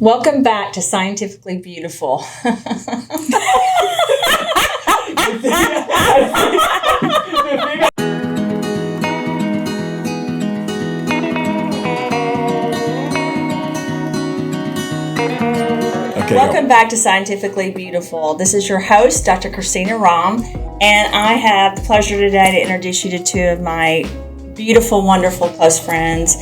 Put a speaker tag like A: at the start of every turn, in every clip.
A: Welcome back to Scientifically Beautiful. Welcome back to Scientifically Beautiful. This is your host, Dr. Christina Rahm, and I have the pleasure today to introduce you to two of my beautiful, wonderful close friends,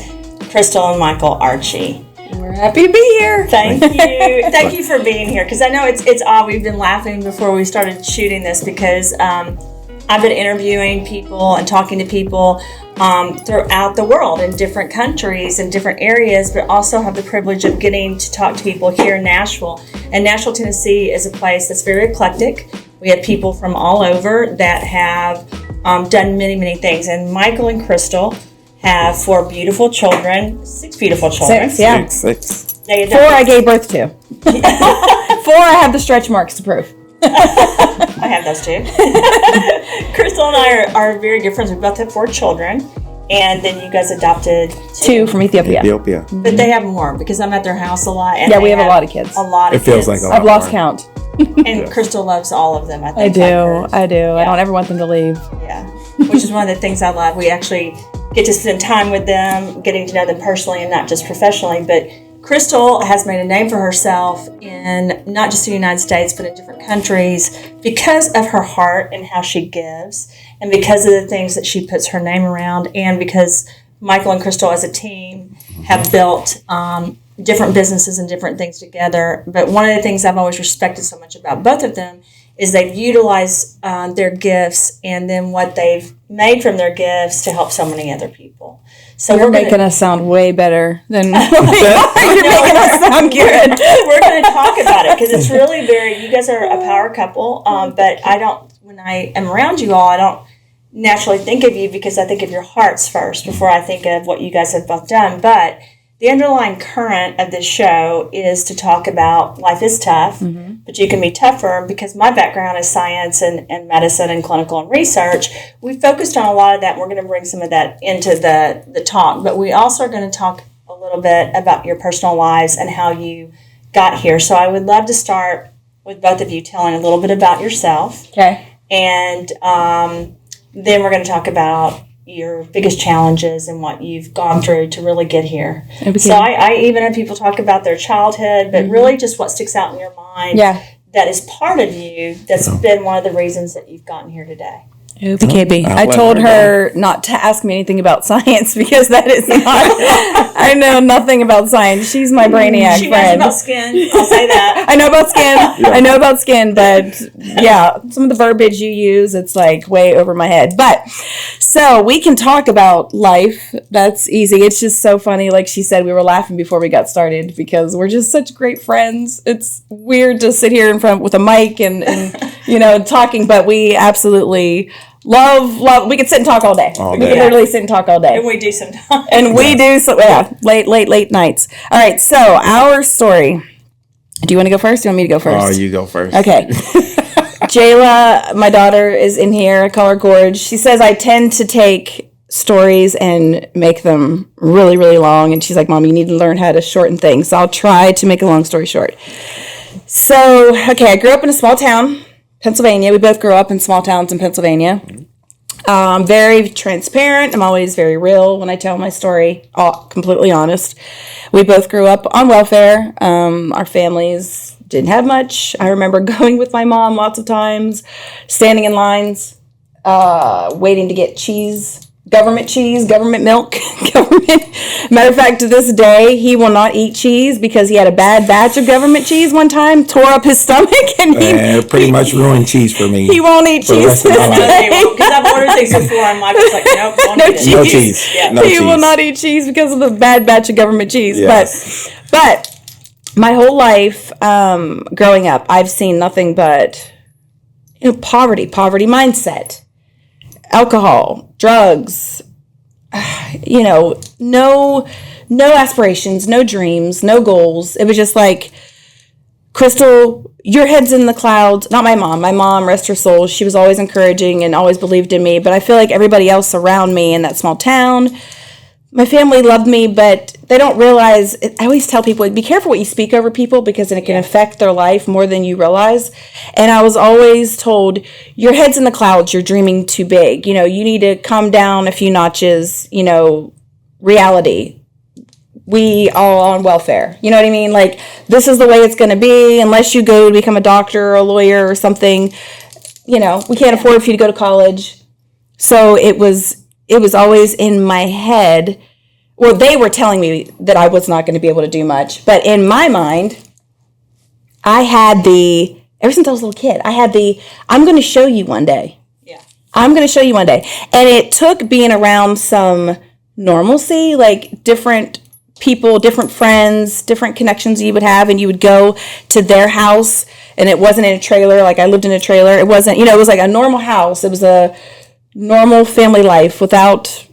A: Crystal and Michael Archie.
B: We're happy to be here.
A: Thank you. Thank you for being here, because I know it's odd. We've been laughing before we started shooting this because I've been interviewing people and talking to people throughout the world in different countries and different areas, but also have the privilege of getting to talk to people here in Nashville. And Nashville, Tennessee is a place that's very eclectic. We have people from all over that have done many, many things. And Michael and Crystal have 4 beautiful children, 6 beautiful children.
B: 6, yeah.
C: 6.
B: 4 I gave birth to. 4 I have the stretch marks to prove.
A: I have those too. Crystal and I are very good friends. We both have 4 children. And then you guys adopted
B: 2 from Ethiopia.
A: But they have more because I'm at their house a lot. And
B: yeah, we have a lot of kids.
A: A lot of kids.
C: It feels like a lot.
B: I've lost count.
A: And Crystal loves all of them, I
B: I
A: think.
B: do.
A: Yeah.
B: I don't ever want them to leave.
A: Yeah. Which is one of the things I love. We actually get to spend time with them, getting to know them personally and not just professionally. But Crystal has made a name for herself in not just the United States, but in different countries because of her heart and how she gives, and because of the things that she puts her name around, and because Michael and Crystal as a team have built different businesses and different things together. But one of the things I've always respected so much about both of them is they've utilized their gifts and then what they've made from their gifts to help so many other people. So
B: You're making us sound way better than you're making us sound good.
A: We're going to talk about it because it's really you guys are a power couple, but when I am around you all, I don't naturally think of you because I think of your hearts first before I think of what you guys have both done. But the underlying current of this show is to talk about life is tough, but you can be tougher. Because my background is science and medicine and clinical and research, we focused on a lot of that. And we're going to bring some of that into the talk. But we also are going to talk a little bit about your personal lives and how you got here. So I would love to start with both of you telling a little bit about yourself.
B: Okay.
A: And then we're going to talk about your biggest challenges and what you've gone through to really get here. Okay. So I even have people talk about their childhood, but really just what sticks out in your mind that is part of you that's been one of the reasons that you've gotten here today.
B: KB. I told her not to ask me anything about science because that is not. I know nothing about science. She's my brainiac
A: she
B: friend.
A: knows about skin. I'll say that.
B: I know about skin. I know about skin, but yeah, some of the verbiage you use, it's like way over my head. But so we can talk about life. That's easy. It's just so funny. Like she said, we were laughing before we got started because we're just such great friends. It's weird to sit here in front with a mic and talking, but we absolutely love. We could sit and talk all day. We could literally sit and talk all day.
A: And we do sometimes.
B: And we do so. Yeah, late nights. All right. So our story. Do you want to go first? Or do you want me to go first?
C: Oh, you go first.
B: Okay. Jayla, my daughter, is in here. I call her Gorge. She says I tend to take stories and make them really, really long. And she's like, Mom, you need to learn how to shorten things. So I'll try to make a long story short. So, okay, I grew up in a small town, Pennsylvania. We both grew up in small towns in Pennsylvania. I'm very transparent. I'm always very real when I tell my story, completely honest. We both grew up on welfare. Our families didn't have much. I remember going with my mom lots of times, standing in lines, waiting to get cheese, government milk, government. Matter of fact, to this day, he will not eat cheese because he had a bad batch of government cheese one time, tore up his stomach, and
C: he pretty much ruined cheese for me.
B: He won't eat cheese.
A: Because I've ordered things before, and Michael's like, nope,
C: no cheese.
A: Yeah.
C: No
B: he
C: cheese.
B: will not eat cheese because of the bad batch of government cheese.
C: Yes.
B: But my whole life, growing up, I've seen nothing but poverty mindset, alcohol, drugs, no aspirations, no dreams, no goals. It was just like, Crystal, your head's in the clouds. Not my mom. My mom, rest her soul, she was always encouraging and always believed in me. But I feel like everybody else around me in that small town, my family loved me, but they don't realize, I always tell people, be careful what you speak over people because then it can affect their life more than you realize. And I was always told, your head's in the clouds, you're dreaming too big. You need to come down a few notches, reality. We are on welfare. You know what I mean? Like, this is the way it's going to be unless you go to become a doctor or a lawyer or something. We can't afford for you to go to college. So it was always in my head. Well, they were telling me that I was not going to be able to do much. But in my mind, I had ever since I was a little kid, I'm going to show you one day.
A: Yeah.
B: I'm going to show you one day. And it took being around some normalcy, like different people, different friends, different connections you would have, and you would go to their house, and it wasn't in a trailer. Like, I lived in a trailer. It wasn't, it was like a normal house. It was a normal family life without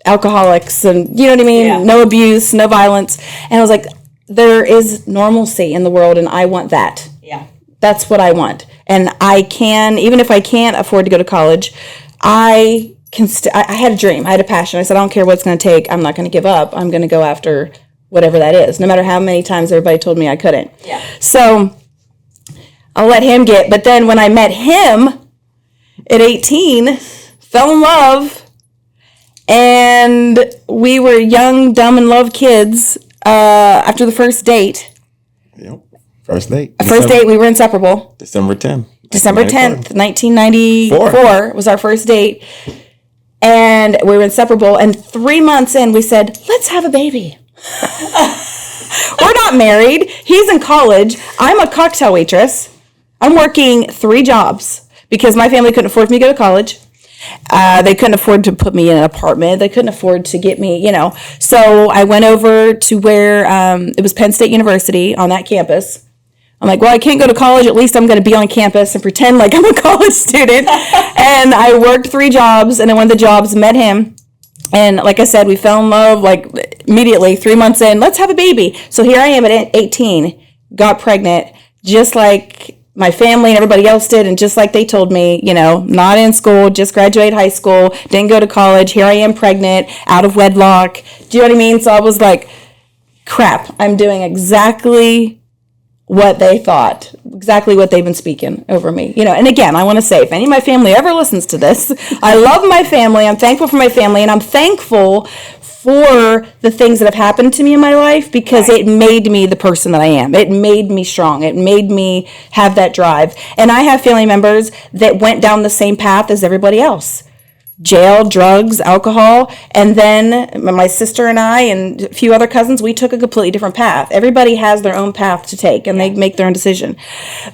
B: alcoholics and, you know what I mean?
A: Yeah.
B: No abuse, no violence. And I was like, there is normalcy in the world, and I want that.
A: Yeah.
B: That's what I want. And I can, even if I can't afford to go to college, I had a dream. I had a passion. I said, I don't care what it's going to take. I'm not going to give up. I'm going to go after whatever that is, no matter how many times everybody told me I couldn't.
A: Yeah.
B: So I'll let him but then when I met him at 18, fell in love, and we were young, dumb, in love kids after the first date.
C: Yep. First date.
B: First date, we were inseparable.
C: December 10th.
B: December 10th, 1994 was our first date. And we were inseparable. And 3 months in, we said, let's have a baby. We're not married. He's in college. I'm a cocktail waitress. I'm working 3 jobs because my family couldn't afford me to go to college. They couldn't afford to put me in an apartment. They couldn't afford to get me, So I went over to where it was Penn State University on that campus. I'm like, well, I can't go to college. At least I'm going to be on campus and pretend like I'm a college student. And I worked 3 jobs, and then one of the jobs met him. And like I said, we fell in love like immediately, 3 months in. Let's have a baby. So here I am at 18, got pregnant, just like my family and everybody else did. And just like they told me, not in school, just graduated high school, didn't go to college. Here I am pregnant, out of wedlock. Do you know what I mean? So I was like, crap, I'm doing exactly what they thought, exactly what they've been speaking over me. And again, I want to say, if any of my family ever listens to this, I love my family. I'm thankful for my family, and I'm thankful for the things that have happened to me in my life because it made me the person that I am. It made me strong. It made me have that drive. And I have family members that went down the same path as everybody else. Jail, drugs, alcohol, and then my sister and I and a few other cousins, we took a completely different path. Everybody has their own path to take, and they make their own decision.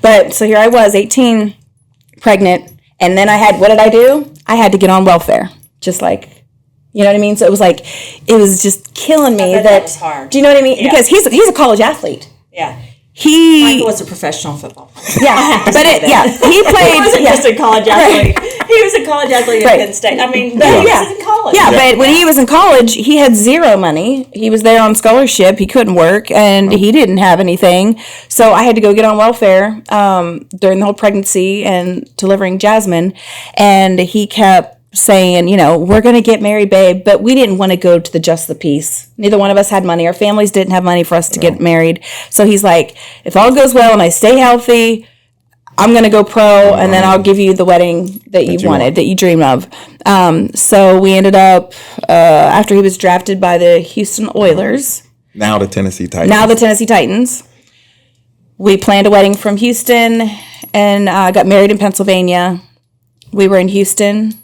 B: But so here I was, 18, pregnant, and then what did I do? I had to get on welfare, just like, you know what I mean? So it was just killing me.
A: That was hard.
B: Do you know what I mean?
A: Yeah.
B: Because he's a college athlete.
A: Yeah.
B: Michael
A: was a professional football player.
B: Yeah, he played.
A: He wasn't just a college athlete. He was a college athlete at Penn State. I mean, but he was in college.
B: Yeah, but when he was in college, he had zero money. He was there on scholarship. He couldn't work, and he didn't have anything. So I had to go get on welfare during the whole pregnancy and delivering Jasmine. And he kept saying, we're going to get married, babe, but we didn't want to go to just the peace. Neither one of us had money. Our families didn't have money for us to get married. So he's like, if all goes well and I stay healthy, I'm going to go pro, and then I'll give you the wedding that you wanted, that you dreamed of. So we ended up, after he was drafted by the Houston Oilers.
C: Now the Tennessee Titans.
B: We planned a wedding from Houston and got married in Pennsylvania. We were in Houston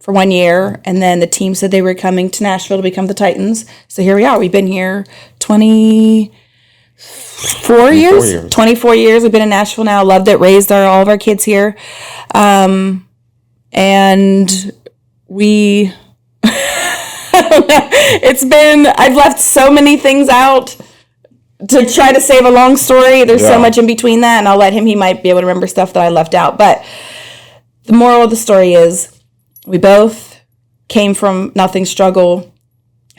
B: for 1 year, and then the team said they were coming to Nashville to become the Titans. So here we are. We've been here 24 years. 24 years. We've been in Nashville now. Loved it. Raised all of our kids here. And we, I've left so many things out to try to save a long story. There's so much in between that, and I'll let him, he might be able to remember stuff that I left out. But the moral of the story is, we both came from nothing, struggle,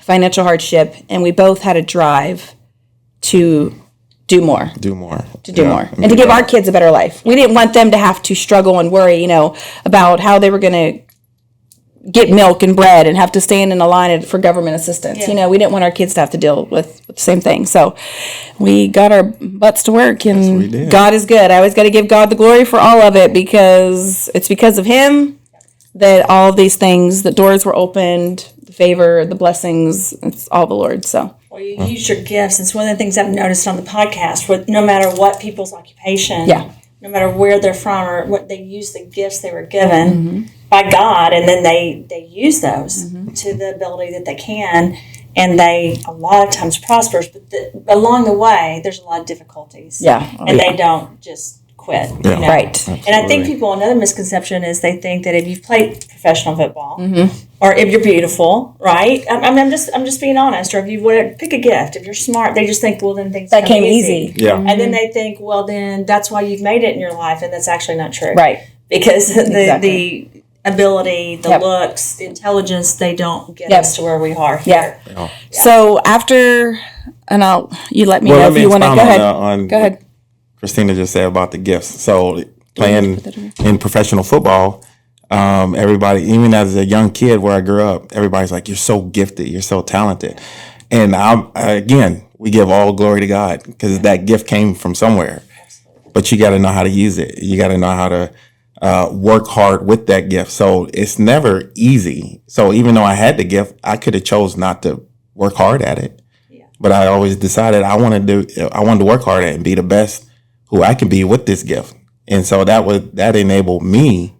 B: financial hardship, and we both had a drive to do more. And to give our kids a better life. We didn't want them to have to struggle and worry, about how they were going to get milk and bread and have to stand in a line for government assistance.
A: Yeah.
B: You know, we didn't want our kids to have to deal with the same thing. So we got our butts to work, and God is good. I always got to give God the glory for all of it, because it's because of him that all of these things, the doors were opened, the favor, the blessings, it's all the Lord. So.
A: Well, you use your gifts. It's one of the things I've noticed on the podcast, with no matter what people's occupation, no matter where they're from or what, they use the gifts they were given by God, and then they use those to the ability that they can, and they a lot of times prospers. But along the way, there's a lot of difficulties. They don't just quit.
C: Yeah.
A: You know?
B: Right.
A: And I think another misconception is they think that if you've played professional football, or if you're beautiful, right? I'm just being honest. Or if you would pick a gift, if you're smart, they just think, well, then things
B: that came easy.
C: Yeah.
A: And then they think, well, then that's why you've made it in your life, and that's actually not true.
B: Right.
A: Because the ability, the looks, the intelligence, they don't get us to where we are here.
B: Yeah. So after, and you let me know if you want to go ahead. Go ahead.
C: Christina just said about the gifts. So playing in professional football, everybody, even as a young kid where I grew up, everybody's like, you're so gifted, you're so talented. And again, we give all glory to God, because that gift came from somewhere. But you got to know how to use it. You got to know how to work hard with that gift. So it's never easy. So even though I had the gift, I could have chose not to work hard at it. Yeah. But I always decided I wanted to work hard at it and be the best who I can be with this gift. And so that enabled me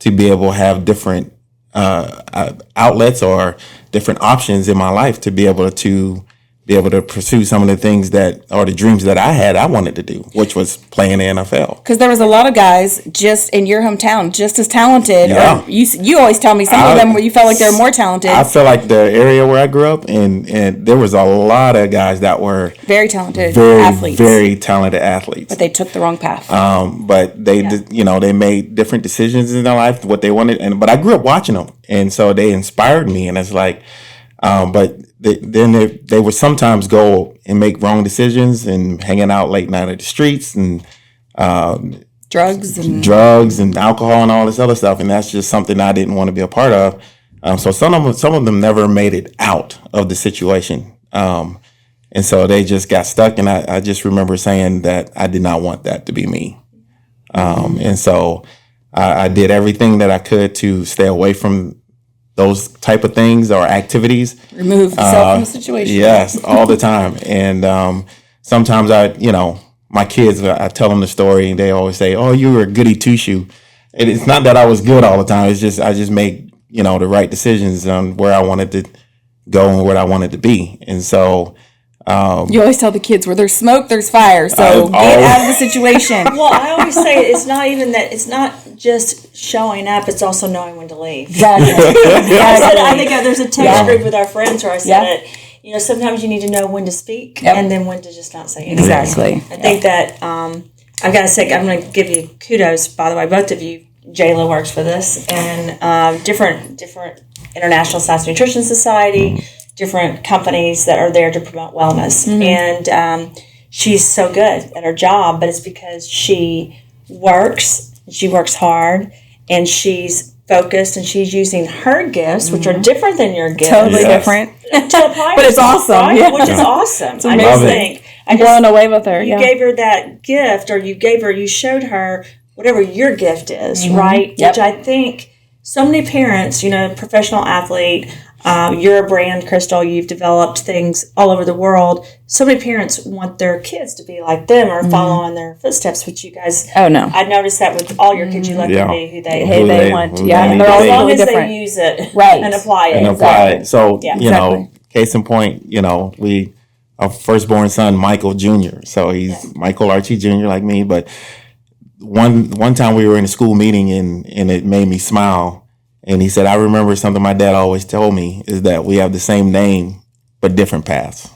C: to be able to have different outlets or different options in my life to be able to pursue some of the things that are the dreams that I wanted to do, which was playing the NFL.
B: Because there was a lot of guys just in your hometown, just as talented.
C: Yeah.
B: Or you always tell me some of them where you felt like they were more talented.
C: I feel like the area where I grew up, and there was a lot of guys that were
B: very talented
C: athletes, very talented athletes,
B: but they took the wrong path.
C: But they, they made different decisions in their life, what they wanted, but I grew up watching them, and so they inspired me. And it's like, but they would sometimes go and make wrong decisions and hanging out late night at the streets and
B: drugs
C: and alcohol and all this other stuff, and that's just something I didn't want to be a part of. So some of them never made it out of the situation, and so they just got stuck. And I just remember saying that I did not want that to be me, and so I did everything that I could to stay away from those type of things or activities.
B: Remove yourself from the situation.
C: Yes, all the time. And sometimes my kids, I tell them the story, and they always say, "Oh, you were a goody two shoe." And it's not that I was good all the time. It's just I just made the right decisions on where I wanted to go and what I wanted to be. And so
B: you always tell the kids, where there's smoke, there's fire. So get out of the situation.
A: Well, I always say it's not even that. It's not just showing up. It's also knowing when to leave.
B: Exactly.
A: I think there's a text group with our friends where I said it. Sometimes you need to know when to speak and then when to just not say anything.
B: Exactly.
A: I think that I've got to say, I'm going to give you kudos, by the way, both of you. Jayla works for this, and different International Science Nutrition Society, different companies that are there to promote wellness. And she's so good at her job, but it's because she works hard, and she's focused, and she's using her gifts, which are different than your gifts.
B: Totally different.
A: To apply
B: but it's awesome.
A: Right?
B: Yeah.
A: Which is awesome.
B: I just think I'm blown away with her.
A: You gave her that gift, or you showed her whatever your gift is, right?
B: Yep.
A: Which I think so many parents, professional athlete, you're a brand, Crystal, you've developed things all over the world. So many parents want their kids to be like them or follow in their footsteps, which you guys, I noticed that with all your kids, you let them be who they want.
B: And they're all
A: as long
B: really
A: as
B: different.
A: they use it
B: and
A: apply it.
C: So, case in point, our firstborn son, Michael Jr. So he's Michael Archie Jr. like me, but one time we were in a school meeting and it made me smile. And he said, I remember something my dad always told me is that we have the same name, but different paths.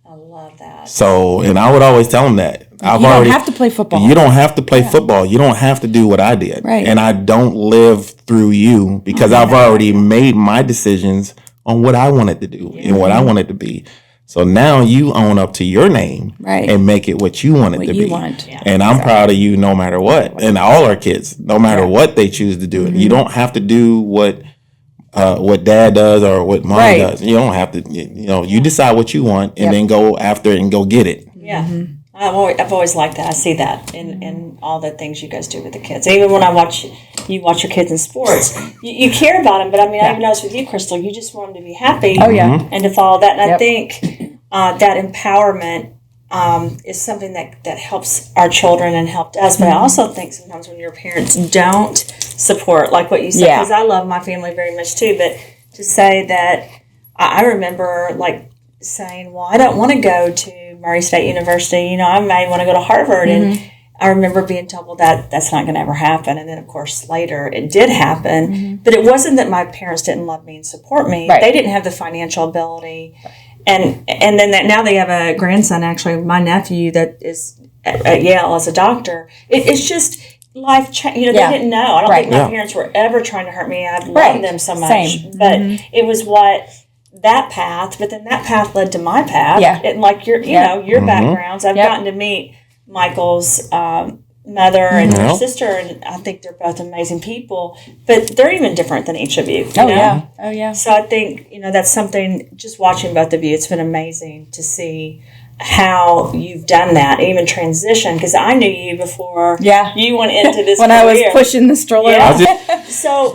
A: I love that.
C: So, and I would always tell him that.
B: You don't have to play football.
C: You don't have to play football. You don't have to do what I did.
B: Right.
C: And I don't live through you because I've already made my decisions on what I wanted to do and what I wanted to be. So now you own up to your name and make it what you want it to be. And I'm proud of you no matter what. And all our kids, no matter what they choose to do. You don't have to do what what dad does or what mom
B: Right.
C: does. You don't have to, you decide what you want and then go after it and go get it.
A: Yeah. I've always liked that. I see that in all the things you guys do with the kids. Even when I watch your kids in sports, you care about them. But I mean, I even noticed with you, Crystal, you just want them to be happy.
B: Oh, yeah.
A: And to follow that. And I think that empowerment is something that helps our children and helped us. But I also think sometimes when your parents don't support, like what you said, because I love my family very much too, but to say that, I remember like saying, well, I don't want to go to Murray State University, I may want to go to Harvard. And I remember being told, well, that's not going to ever happen. And then, of course, later it did happen. But it wasn't that my parents didn't love me and support me.
B: Right.
A: They didn't have the financial ability. And then now they have a grandson, actually, my nephew, that is at Yale as a doctor. It's just life change. They didn't know. I don't think my parents were ever trying to hurt me. I loved them so much.
B: Same.
A: But it was that path, but then that path led to my path.
B: Yeah.
A: And like your backgrounds. I've gotten to meet Michael's mother and her sister, and I think they're both amazing people, but they're even different than each of you.
B: Oh, yeah.
A: So I think, that's something, just watching both of you, it's been amazing to see how you've done that, even transition, because I knew you before you went into this
B: when
A: career.
B: I was pushing the stroller.
A: Yeah. So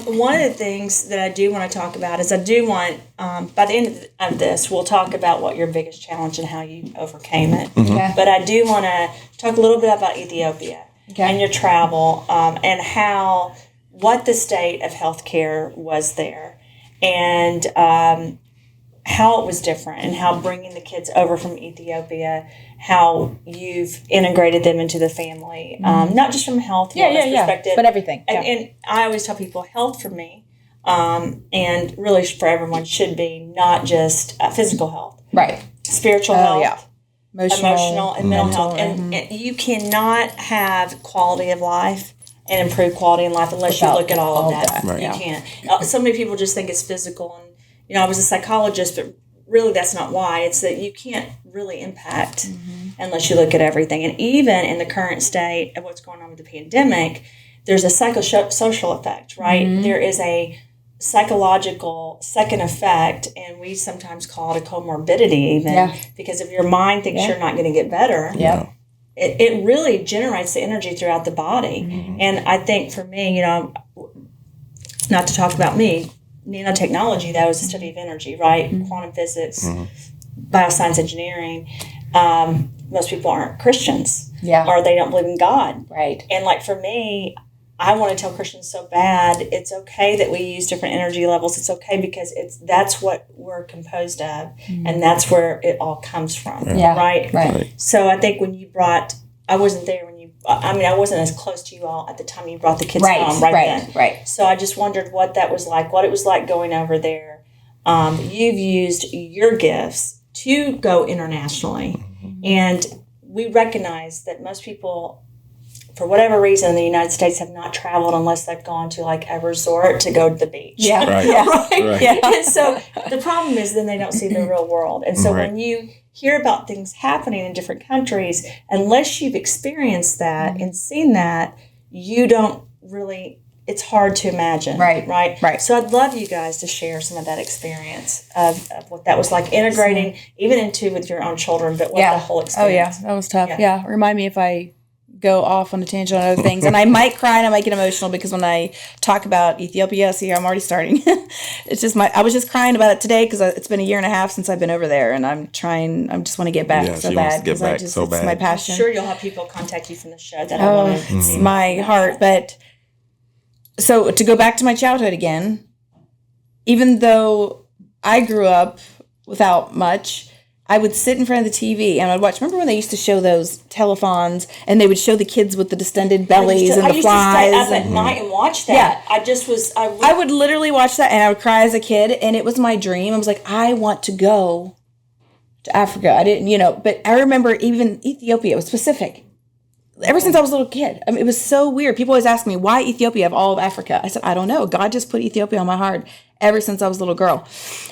A: one of the things that I do want to talk about is I do want, by the end of this, we'll talk about what your biggest challenge and how you overcame it.
B: Okay.
A: But I do want to talk a little bit about Ethiopia and your travel and what the state of healthcare was there, and how it was different, and how bringing the kids over from Ethiopia, how you've integrated them into the family, not just from a health perspective,
B: but everything.
A: And I always tell people, health for me, and really for everyone, should be not just physical health,
B: Right.
A: spiritual health,
B: emotional
A: and mental health, and you cannot have quality of life and improve quality in life unless you look at all of that.
C: Right.
A: You can't. So many people just think it's physical, and I was a psychologist, but really that's not why. It's that you can't really impact unless you look at everything. And even in the current state of what's going on with the pandemic, there's a psychosocial effect, right? There is a psychological second effect, and we sometimes call it a comorbidity even, because if your mind thinks you're not going to get better, it really generates the energy throughout the body. And I think for me, not to talk about me, nanotechnology, though, is the study of energy, right? Quantum physics, bioscience engineering. Most people aren't Christians, or they don't believe in God.
B: Right.
A: And like for me, I want to tell Christians so bad, it's okay that we use different energy levels. It's okay because that's what we're composed of, and that's where it all comes from, right? So I think when you I wasn't there when I wasn't as close to you all at the time you brought the kids home then.
B: Right.
A: So I just wondered what that was like, what it was like going over there. You've used your gifts to go internationally. And we recognize that most people, for whatever reason, in the United States have not traveled unless they've gone to like a resort to go to the beach.
B: Yeah.
C: Right.
A: And so the problem is then they don't see the real world. And so when you hear about things happening in different countries, unless you've experienced that and seen that, you don't really, it's hard to imagine. Right. So I'd love you guys to share some of that experience of what that was like, integrating even into with your own children, but what the whole experience.
B: Oh, yeah. That was tough. Yeah. Remind me if I go off on a tangent on other things, and I might cry and I might get emotional because when I talk about Ethiopia, see, I'm already starting. It's just I was just crying about it today because it's been a year and a half since I've been over there, and I just want to get back so bad.
C: Get back so bad.
B: It's my passion.
A: I'm sure you'll have people contact you from the show that I want to.
B: It's my heart. But so to go back to my childhood again, even though I grew up without much, I would sit in front of the TV and I'd watch. Remember when they used to show those telethons and they would show the kids with the distended bellies and the flies?
A: I used to stay up at night and watch that.
B: Yeah. I would literally watch that and I would cry as a kid, and it was my dream. I was like, I want to go to Africa. I didn't, but I remember even Ethiopia, it was specific. Ever since I was a little kid. I mean, it was so weird. People always ask me, why Ethiopia of all of Africa? I said, I don't know. God just put Ethiopia on my heart ever since I was a little girl.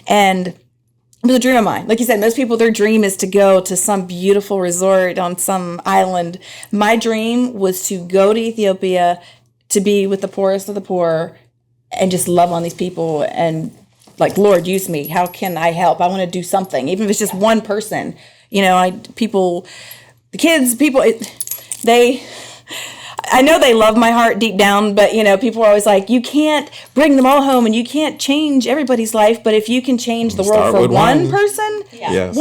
B: And it was a dream of mine. Like you said, most people, their dream is to go to some beautiful resort on some island. My dream was to go to Ethiopia, to be with the poorest of the poor, and just love on these people and like, Lord, use me. How can I help? I want to do something, even if it's just one person. You know, the kids, I know they love my heart deep down, but, you know, people are always like, you can't bring them all home and you can't change everybody's life. But if you can change the world for one person,
A: Yeah.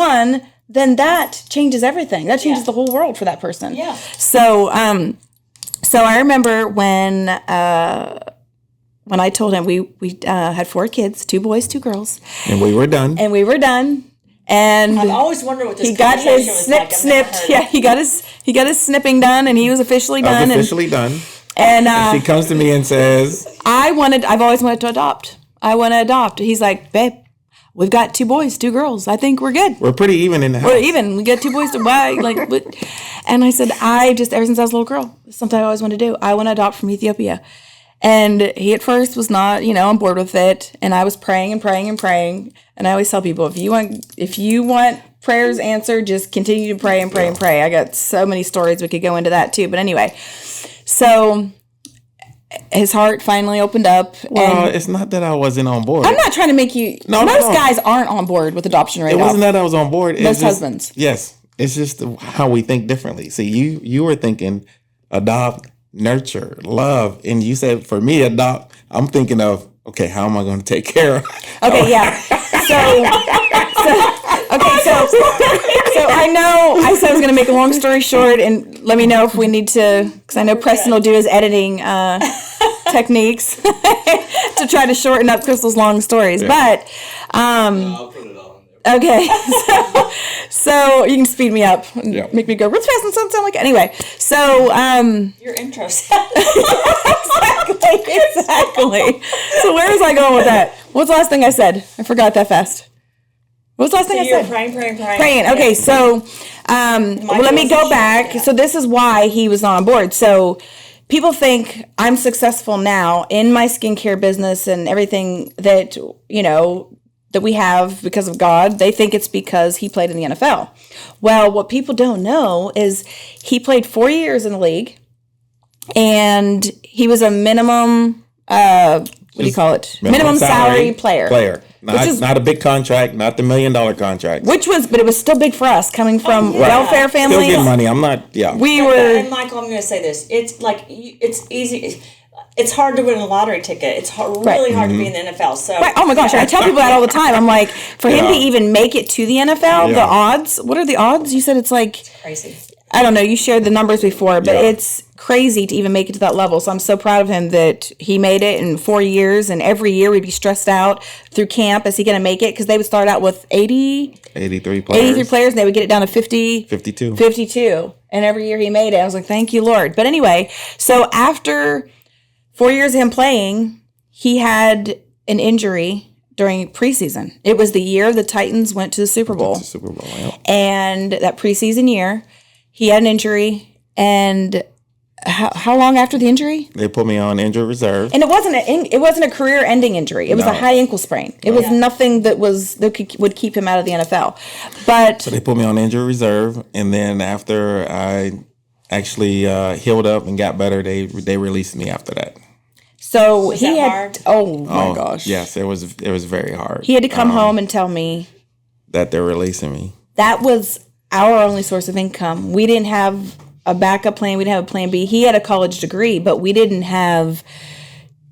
B: then that changes everything. That changes the whole world for that person.
A: Yeah.
B: So I remember when I told him we had 4 kids, 2 boys, 2 girls.
C: And we were done.
B: And
A: I've always wondered what this
B: he got his snipped. Yeah, he got his snipping done, and he was officially done.
C: Done.
B: And
C: she comes to me and says,
B: I've always wanted to adopt. I want to adopt. He's like, babe, we've got 2 boys, 2 girls. I think we're good.
C: We're pretty even in the house.
B: We're even. We got 2 boys to buy. And I said, ever since I was a little girl, it's something I always wanted to do. I want to adopt from Ethiopia. And he at first was not, on board with it. And I was praying and praying and praying. And I always tell people, if you want prayers answered, just continue to pray and pray and pray. I got so many stories we could go into that too. But anyway, so his heart finally opened up.
C: Well, it's not that I wasn't on board.
B: I'm not trying to make you. Most guys aren't on board with adoption right now.
C: It wasn't that I was on board.
B: Most husbands.
C: Yes. It's just how we think differently. See, you were thinking adopt, nurture, love. And you said, for me, adopt, I'm thinking of, okay, how am I going to take care of?
B: Okay, yeah. So I said I was going to make a long story short, and let me know if we need to, because I know Preston will do his editing techniques to try to shorten up Crystal's long stories. Yeah. But
D: I'll put it all in there.
B: Okay, so you can speed me up and make me go real fast and sound like anyway. So
A: your intro.
B: Exactly. So where was I going with that? What's the last thing I said? I forgot that fast. What was the last thing I said? Praying. Okay, so let me go back. So this is why he was not on board. So people think I'm successful now in my skincare business and everything that, that we have because of God. They think it's because he played in the NFL. Well, what people don't know is he played 4 years in the league, and he was a minimum, minimum salary player.
C: Not a big contract, not the $1 million contract.
B: But it was still big for us coming from welfare families.
C: Still getting money. I'm not,
A: And Michael, I'm going to say this. It's like, it's easy. It's hard to win a lottery ticket. It's really hard to be in the NFL. So,
B: oh my gosh, I tell people that all the time. I'm like, for him to even make it to the NFL, the odds. What are the odds? You said it's
A: crazy.
B: I don't know. You shared the numbers before, but it's crazy to even make it to that level. So I'm so proud of him that he made it in 4 years, and every year we'd be stressed out through camp. Is he going to make it? Because they would start out with 83 players, and they would get it down to 52. And every year he made it. I was like, thank you, Lord. But anyway, so after 4 years of him playing, he had an injury during preseason. It was the year the Titans went to the Super Bowl. And that preseason year, he had an injury. And how long after the injury?
C: They put me on injured reserve.
B: And it wasn't a career-ending injury. It was a high ankle sprain. It was nothing that would keep him out of the NFL. So
C: they put me on injured reserve, and then after I actually healed up and got better, they released me after that.
B: So
A: was that hard?
B: Oh my gosh.
C: Yes, it was very hard.
B: He had to come home and tell me
C: that they're releasing me.
B: That was our only source of income. We didn't have a backup plan. We didn't have a plan B. He had a college degree, but we didn't have,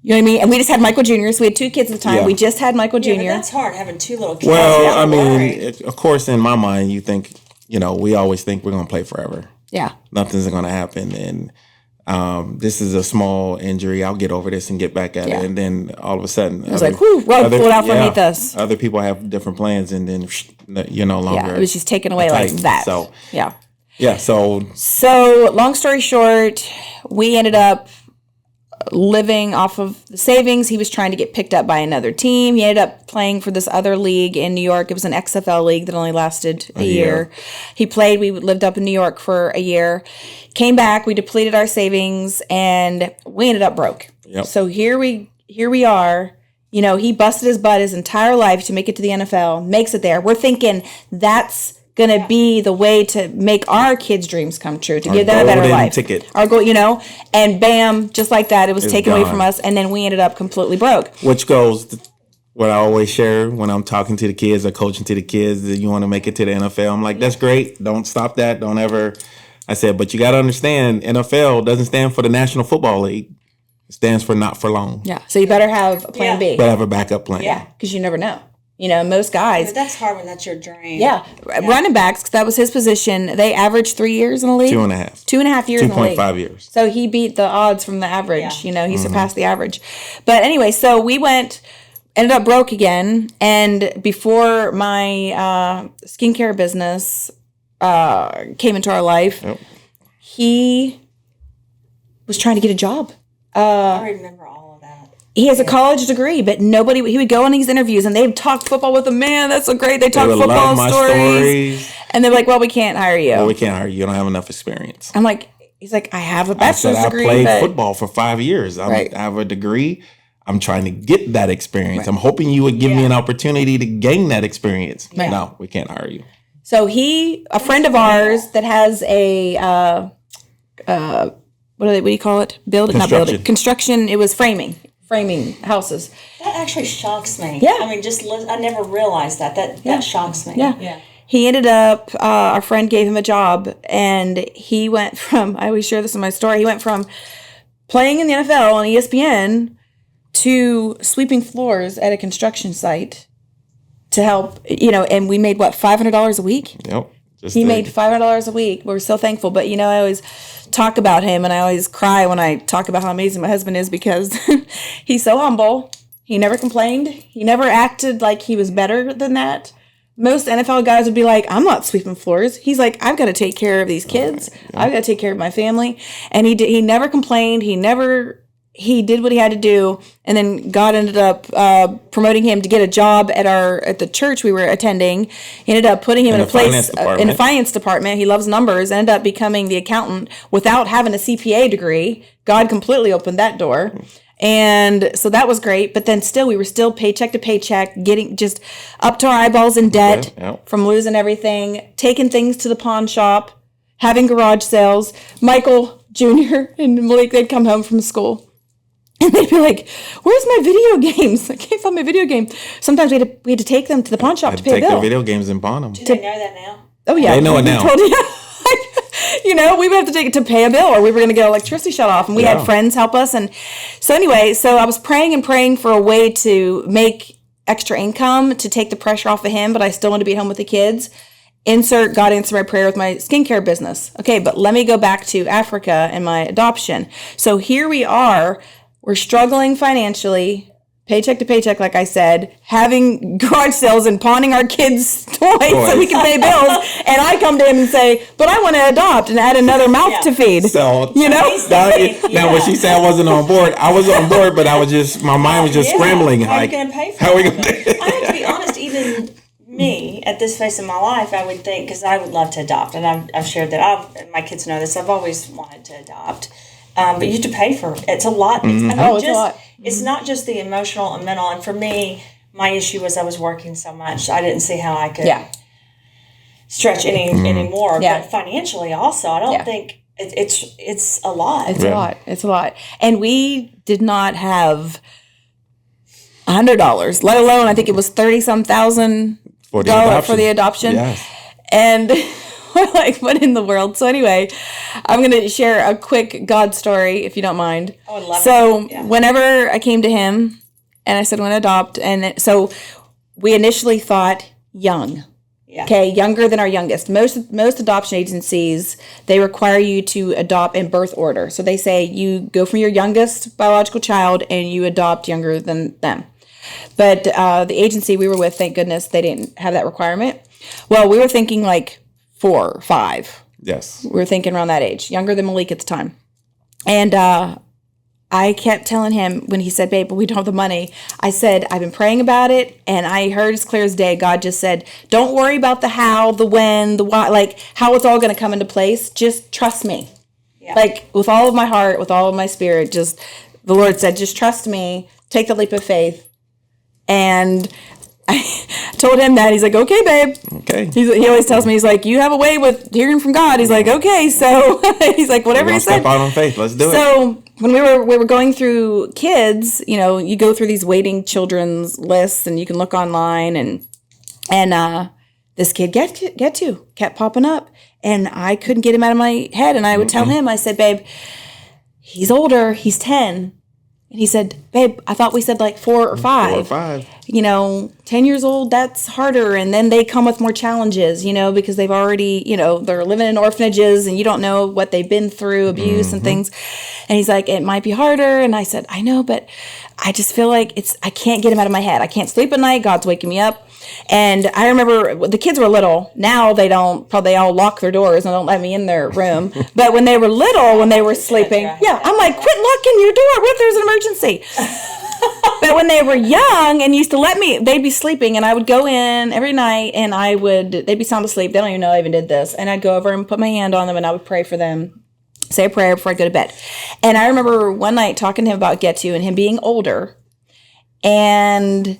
B: you know what I mean? And we just had Michael Jr., so we had 2 kids at the time. Yeah. We just had Michael Jr.
A: But that's hard, having 2 little kids.
C: Well, I mean, of course, in my mind, you think, we always think we're going to play forever.
B: Yeah.
C: Nothing's going to happen. And this is a small injury. I'll get over this and get back at it. And then all of a sudden,
B: I was like, whoo, rug pulled out from underneath us.
C: Other people have different plans, and then you're no longer.
B: Yeah, it was just taken away like that.
C: So,
B: yeah.
C: Yeah, so
B: long story short, we ended up living off of the savings. He was trying to get picked up by another team. He ended up playing for this other league in New York. It was an XFL league that only lasted a year. He played. We lived up in New York for a year. Came back. We depleted our savings, and we ended up broke.
C: Yep.
B: So here we are. He busted his butt his entire life to make it to the NFL. Makes it there. We're thinking that's going to be the way to make our kids' dreams come true, to give them a better
C: golden
B: life.
C: ticket.
B: Our goal, and bam, just like that, it was taken away
C: gone.
B: from us, and then we ended up completely broke.
C: Which goes to what I always share when I'm talking to the kids or coaching to the kids, that you want to make it to the NFL. I'm like, that's great. Don't stop that. Don't ever. I said, but you got to understand, NFL doesn't stand for the National Football League. It stands for not for long.
B: Yeah, so you better have a plan B.
C: But have a backup plan.
B: Yeah, because you never know. Most guys.
A: But that's hard when that's your dream.
B: Yeah. Running backs, 'cause that was his position. They averaged 3 years in the league.
C: 2.5.
B: 2.5 years in the league.
C: 2.5 years.
B: So he beat the odds from the average.
A: Yeah.
B: He surpassed the average. But anyway, so we ended up broke again. And before my skincare business came into our life, he was trying to get a job.
A: I remember all of that.
B: He has a college degree, but he would go on these interviews and they'd talk football with him. Man, that's so great. They talk
C: would
B: football
C: love my
B: stories. And they're like, well, we can't hire you.
C: Well, we can't hire you. You don't have enough experience.
B: I'm like, he's like, I have a
C: I
B: bachelor's
C: said,
B: degree.
C: I played
B: but
C: football for 5 years.
B: Right.
C: I have a degree. I'm trying to get that experience. I'm hoping you would give me an opportunity to gain that experience.
B: Right.
C: No, we can't hire you.
B: So a friend of ours that has a, what do you call it? Not building. Construction. It was framing houses.
A: That actually shocks me.
B: Yeah.
A: I mean, I never realized that. That shocks me.
B: Yeah. He ended up, our friend gave him a job, and he went from, I always share this in my story, he went from playing in the NFL on ESPN to sweeping floors at a construction site to help, and we made, $500 a week?
C: Yep.
B: He made $500 a week. We're so thankful. But, I always talk about him, and I always cry when I talk about how amazing my husband is, because he's so humble. He never complained. He never acted like he was better than that. Most NFL guys would be like, I'm not sweeping floors. He's like, I've got to take care of these kids. I've got to take care of my family. And he never complained. He did what he had to do, and then God ended up promoting him to get a job at the church we were attending. He ended up putting him in a place in the finance department. He loves numbers. Ended up becoming the accountant without having a CPA degree. God completely opened that door, and so that was great. But then still, we were still paycheck to paycheck, getting just up to our eyeballs in debt from losing everything, taking things to the pawn shop, having garage sales. Michael Jr. and Malik, they'd come home from school. And they'd be like, where's my video games? I can't find my video game. Sometimes we had to take them to the pawn shop to pay a bill.
C: Take the video games and pawn them.
A: Do they know that now?
B: Oh, yeah.
C: They know it now.
B: We would have to take it to pay a bill, or we were going to get electricity shut off. And we had friends help us. And so anyway, I was praying and praying for a way to make extra income to take the pressure off of him, but I still want to be at home with the kids. God answered my prayer with my skincare business. Okay, but let me go back to Africa and my adoption. So here we are. We're struggling financially, paycheck to paycheck, like I said, having garage sales and pawning our kids' toys so we can pay bills. And I come to him and say, but I want to adopt and add another mouth to feed.
C: So,
B: Now,
C: when she said I wasn't on board, I was on board, but my mind was just scrambling.
A: How are you going to pay for
C: how are we going to pay?
A: I have to be honest, even me, at this phase of my life, I would think, because I would love to adopt, and I've shared that, my kids know this, I've always wanted to adopt. But you have to pay for it. It's a lot.
B: It's a lot.
A: It's not just the emotional and mental. And for me, my issue was I was working so much. I didn't see how I could stretch anymore.
B: Yeah.
A: But financially also, I don't think it's a lot.
B: It's a lot. It's a lot. And we did not have $100, let alone I think it was $30-some thousand for the adoption.
C: Yes.
B: And we're like, what in the world? So anyway, I'm going to share a quick God story, if you don't mind.
A: I would love
B: it. So whenever I came to him and I said, I want to adopt, and so we initially thought young.
A: Yeah.
B: Okay, younger than our youngest. Most adoption agencies, they require you to adopt in birth order. So they say you go from your youngest biological child and you adopt younger than them. But the agency we were with, thank goodness, they didn't have that requirement. Well, we were thinking like 4 or 5.
C: Yes.
B: We were thinking around that age, younger than Malik at the time. And I kept telling him when he said, babe, but we don't have the money. I said, I've been praying about it, and I heard as clear as day, God just said, don't worry about the how, the when, the why, like how it's all going to come into place. Just trust me. Yeah. Like with all of my heart, with all of my spirit, the Lord said, just trust me, take the leap of faith. And I told him that. He's like, okay, babe.
C: Okay.
B: He always tells me, he's like, you have a way with hearing from God. He's like, okay, so he's like, whatever he said.
C: Step out on faith. Let's do it.
B: So when we were going through kids, you know, you go through these waiting children's lists, and you can look online, and this kid get to kept popping up, and I couldn't get him out of my head. And I would tell him, I said, babe, he's older, he's 10. And he said, babe, I thought we said like 4 or 5.
C: 4 or 5.
B: You know, 10 years old, that's harder. And then they come with more challenges, you know, because they've already, you know, they're living in orphanages, and you don't know what they've been through, abuse and things. And he's like, it might be harder. And I said, I know, but I just feel like I can't get him out of my head. I can't sleep at night. God's waking me up. And I remember the kids were little. Now they probably all lock their doors and don't let me in their room. But when they were little, when they were sleeping, I'm like, quit locking your door. What if there's an emergency? But when they were young and used to let me, they'd be sleeping, and I would go in every night, and they'd be sound asleep. They don't even know I even did this. And I'd go over and put my hand on them, and I would pray for them, say a prayer before I go to bed. And I remember one night talking to him about Get To and him being older, and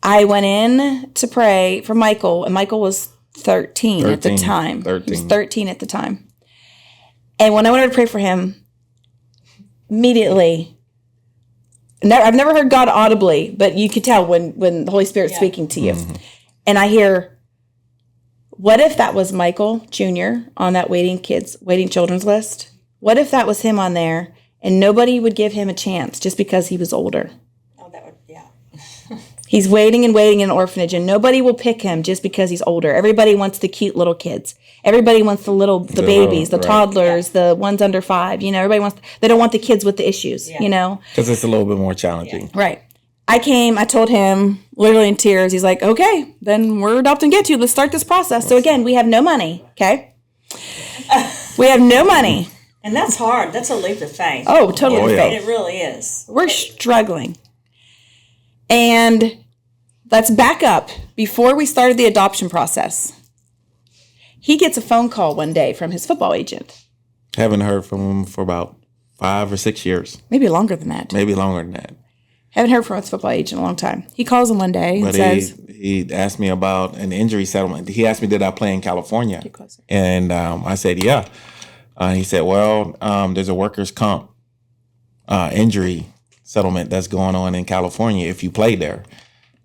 B: I went in to pray for Michael, and Michael was 13 at the time.
C: 13.
B: He was 13 at the time. And when I went to pray for him, immediately, I've never heard God audibly, but you could tell when the Holy Spirit's speaking to you. And I hear, what if that was Michael Jr. on that waiting children's list? What if that was him on there, and nobody would give him a chance just because he was older?
A: Oh, that would, yeah.
B: He's waiting in an orphanage, and nobody will pick him just because he's older. Everybody wants the cute little kids. Everybody wants the babies, the toddlers, the ones under 5. You know, they don't want the kids with the issues, you know.
C: Because it's a little bit more challenging.
B: Right. I told him, literally in tears, he's like, okay, then we're adopting Get To. Let's start this process. So again, we have no money, okay? We have no money.
A: And that's hard. That's a leap of faith.
B: Oh, totally faith.
A: It really is.
B: We're struggling. And let's back up. Before we started the adoption process, he gets a phone call one day from his football agent.
C: Haven't heard from him for about 5 or 6 years.
B: Maybe longer than that.
C: Maybe longer than that.
B: Haven't heard from his football agent in a long time. He calls him one day and says...
C: He asked me about an injury settlement. He asked me, did I play in California?
B: Get closer.
C: And I said, yeah. He said, well, there's a workers' comp injury settlement that's going on in California if you play there.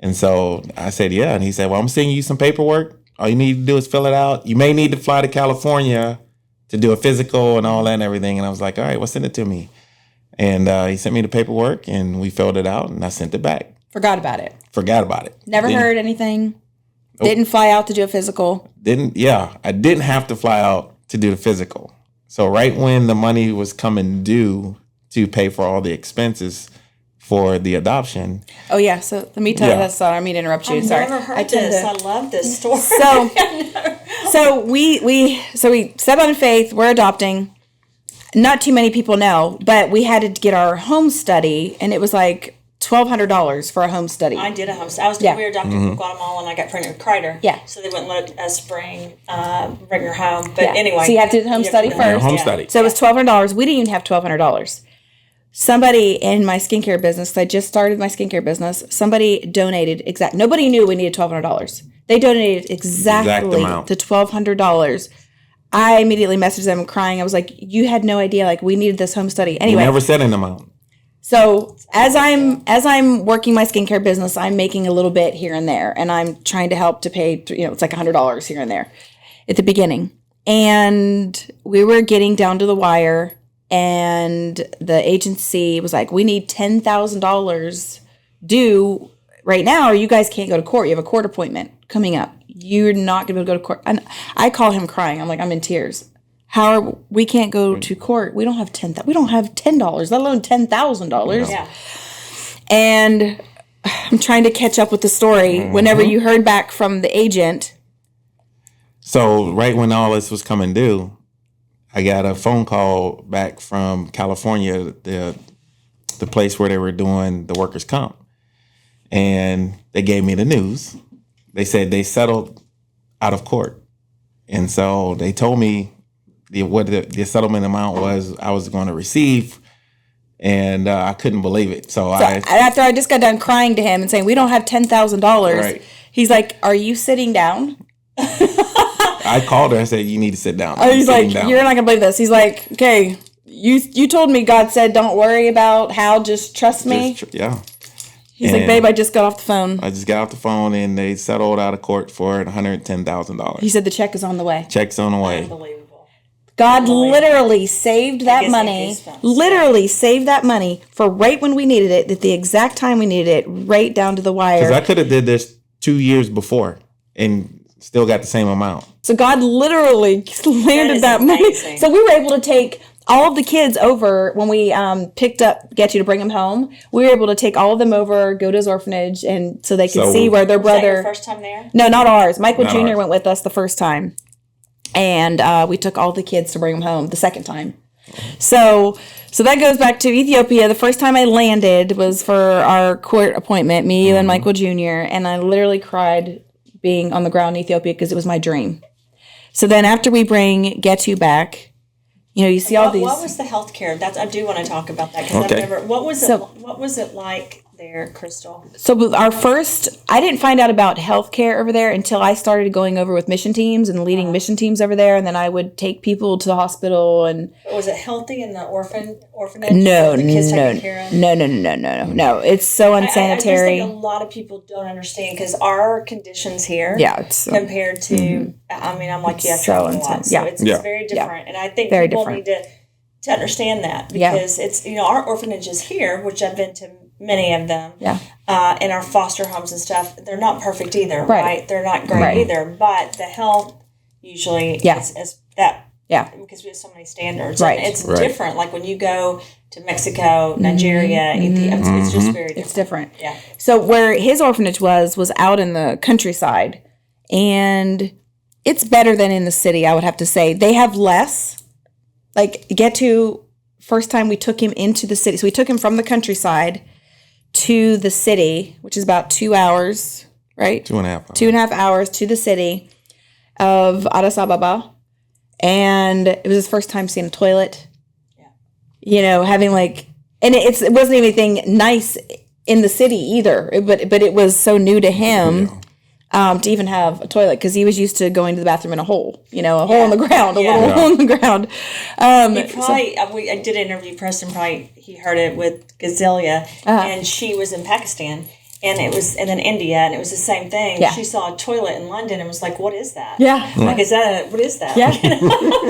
C: And so I said, yeah. And he said, well, I'm sending you some paperwork. All you need to do is fill it out. You may need to fly to California to do a physical and all that and everything. And I was like, all right, well, send it to me. And he sent me the paperwork, and we filled it out, and I sent it back.
B: Forgot about it.
C: Never
B: heard anything. Nope. Didn't fly out to do a physical.
C: I didn't have to fly out to do the physical. So right when the money was coming due to pay for all the expenses for the adoption.
B: Oh, yeah. So let me tell you this. Sorry, I mean to interrupt you.
A: I've never heard this. I love this story.
B: So we step out in faith. We're adopting. Not too many people know, but we had to get our home study, and it was like $1,200 for a home study.
A: I did a home study. We were adopted from Guatemala, and I got pregnant with Crider.
B: Yeah.
A: So they wouldn't let us bring her home. But anyway.
B: So you have to do the home study first.
C: Home study.
B: So it was $1,200. We didn't even have $1,200. Somebody in my skincare business, I just started my skincare business, somebody donated nobody knew we needed $1,200. They donated exactly the $1,200. I immediately messaged them crying. I was like, you had no idea, like, we needed this home study. Anyway.
C: You never said an amount.
B: So as I'm working my skincare business, I'm making a little bit here and there, and I'm trying to help to pay, it's like $100 here and there at the beginning. And we were getting down to the wire, and the agency was like, we need $10,000 due right now, or you guys can't go to court. You have a court appointment coming up. You're not going to go to court. And I call him crying. I'm like, I'm in tears. We can't go to court. We don't have we don't have $10, let alone $10,000.
A: Yeah.
B: And I'm trying to catch up with the story. Whenever you heard back from the agent.
C: So right when all this was coming due, I got a phone call back from California, the place where they were doing the workers' comp. And they gave me the news. They said they settled out of court. And so they told me what the settlement amount was I was going to receive. And I couldn't believe it. So
B: after I just got done crying to him and saying, we don't have $10,000,
C: Right.
B: he's like, are you sitting down?
C: I called her and said, you need to sit down.
B: He's like, you're not going to believe this. He's like, okay, you told me God said, don't worry about how, just trust me.
C: Yeah.
B: He's like, babe, I just got off the phone.
C: I just got off the phone and they settled out of court for $110,000.
B: He said the check is on the way.
C: Check's on the way.
A: Unbelievable.
B: God literally saved that money. Literally saved that money for right when we needed it, at the exact time we needed it, right down to the wire.
C: Because I could have did this 2 years before and still got the same amount.
B: So God literally landed that money. So we were able to take all of the kids over when we picked up Get You to bring them home. We were able to take all of them over, go to his orphanage, and so they could see where their brother.
A: Was that your first time there?
B: No, not ours. Michael Jr. went with us the first time, and we took all the kids to bring them home the second time. So that goes back to Ethiopia. The first time I landed was for our court appointment, me, you, and Michael Jr., and I literally cried being on the ground in Ethiopia because it was my dream. So then after we bring Get You back, you know, you see all these.
A: What was the healthcare? I do want to talk about that because I've never. What was it like there, Crystal?
B: So I didn't find out about healthcare over there until I started going over with mission teams and leading mission teams over there, and then I would take people to the hospital. And
A: was it healthy in the orphanage?
B: No. It's so unsanitary.
A: I just think a lot of people don't understand because our conditions here,
B: it's
A: compared to. I mean, I'm like,
B: so
A: intense. So it's very different, and I think people need to understand that because it's our orphanages here, which I've been to many of them, in our foster homes and stuff. They're not perfect either, right? They're not great either, but the health usually is that. Yeah, because we have so many standards.
B: Right.
A: And it's different. Like when you go to Mexico, Nigeria, Ethiopia, it's just very different.
B: It's different.
A: Yeah.
B: So where his orphanage was out in the countryside, and it's better than in the city, I would have to say. They have less. Like, first time we took him into the city. So we took him from the countryside to the city, which is about 2 hours, right?
C: 2.5 hours.
B: 2.5 hours to the city of Addis Ababa. And it was his first time seeing a toilet. Yeah. You know, having and it wasn't anything nice in the city either, but it was so new to him to even have a toilet because he was used to going to the bathroom in a hole, hole in the ground, little hole in the ground.
A: I did interview Preston. He heard it with Gazelia, and she was in Pakistan. And then India, and it was the same thing. Yeah. She saw a toilet in London and was like, "What is that?" Yeah, what is that? Yeah.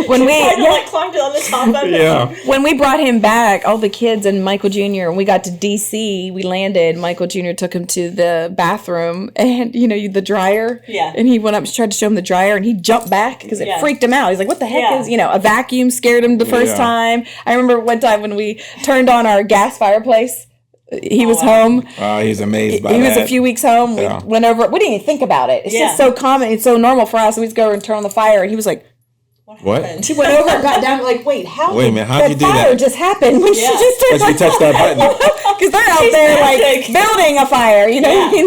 A: When we climbed on the top of it.
B: When we brought him back, all the kids and Michael Jr. When we got to DC, we landed. Michael Jr. took him to the bathroom, and the dryer. Yeah. And he went up, tried to show him the dryer, and he jumped back because it freaked him out. He's like, "What the heck is?" A vacuum scared him the first time. I remember one time when we turned on our gas fireplace. He was home.
C: He's amazed by that.
B: He was a few weeks home. We went over. We didn't even think about it. It's just so common. It's so normal for us. We just go over and turn on the fire. And he was like,
C: "What?"
B: He went over and got down. Like, wait a minute, how'd you do that? Fire just happened when she just
C: you touched that button.
B: Because they're out there building a fire.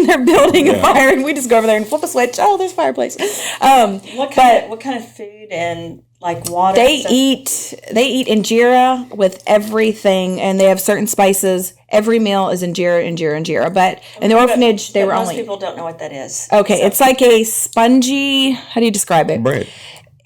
B: They're building a fire, and we just go over there and flip a switch. Oh, there's a fireplace.
A: What kind of food and water?
B: They eat injera with everything, and they have certain spices. Every meal is injera. But in the orphanage,
A: most people don't know what that is.
B: Okay, it's like a spongy. How do you describe it?
C: Bread.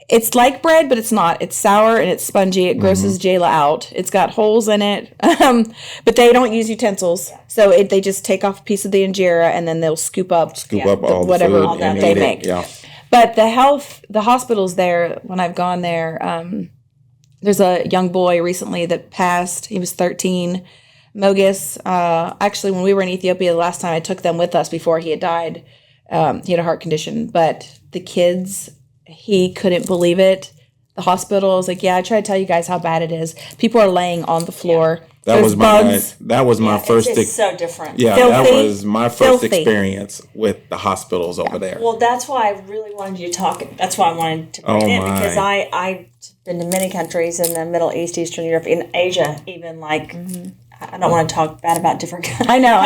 B: It's like bread, but it's not. It's sour and it's spongy. It grosses Jayla out. It's got holes in it, but they don't use utensils. So they just take off a piece of the injera and then they'll scoop up
C: all
B: whatever
C: the food
B: they make.
C: Yeah.
B: But the hospitals there, when I've gone there, there's a young boy recently that passed. He was 13. Mogis. Actually, when we were in Ethiopia the last time, I took them with us before he had died. He had a heart condition. But the kids, he couldn't believe it. The hospital was like, I try to tell you guys how bad it is. People are laying on the floor.
C: That was my first.
A: It's so different.
C: Yeah,
B: filthy,
C: that was my first experience with the hospitals over there.
A: Well, that's why I really wanted you to talk. That's why I wanted to bring it in because I've been to many countries in the Middle East, Eastern Europe, in Asia, even I don't want to talk bad about different countries. I know.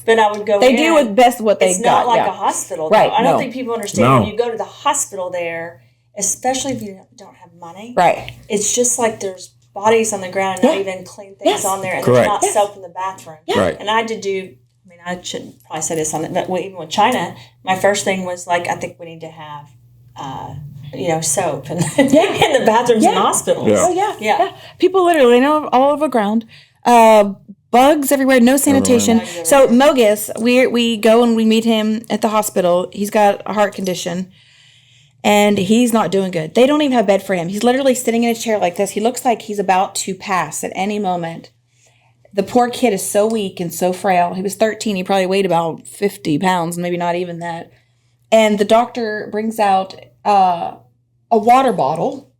A: But I would go.
B: They do with best what they got.
A: It's not like a hospital, though.
B: Right?
A: I don't think people understand when you go to the hospital there, especially if you don't have money.
B: Right.
A: It's just like there's bodies on the ground and not even clean things on there, and
C: Correct.
A: there's not soap in the bathroom.
C: Right.
A: And I had to do. I mean, I shouldn't probably say this on it, but even with China, my first thing was like, I think we need to have, soap in the bathrooms in hospitals.
C: Yeah.
B: Oh yeah,
A: Yeah.
B: People literally know all over ground. Bugs everywhere, no sanitation.
A: Everywhere.
B: So Mogus, we go and we meet him at the hospital. He's got a heart condition, and he's not doing good. They don't even have a bed for him. He's literally sitting in a chair like this. He looks like he's about to pass at any moment. The poor kid is so weak and so frail. He was 13. He probably weighed about 50 pounds, maybe not even that. And the doctor brings out a water bottle.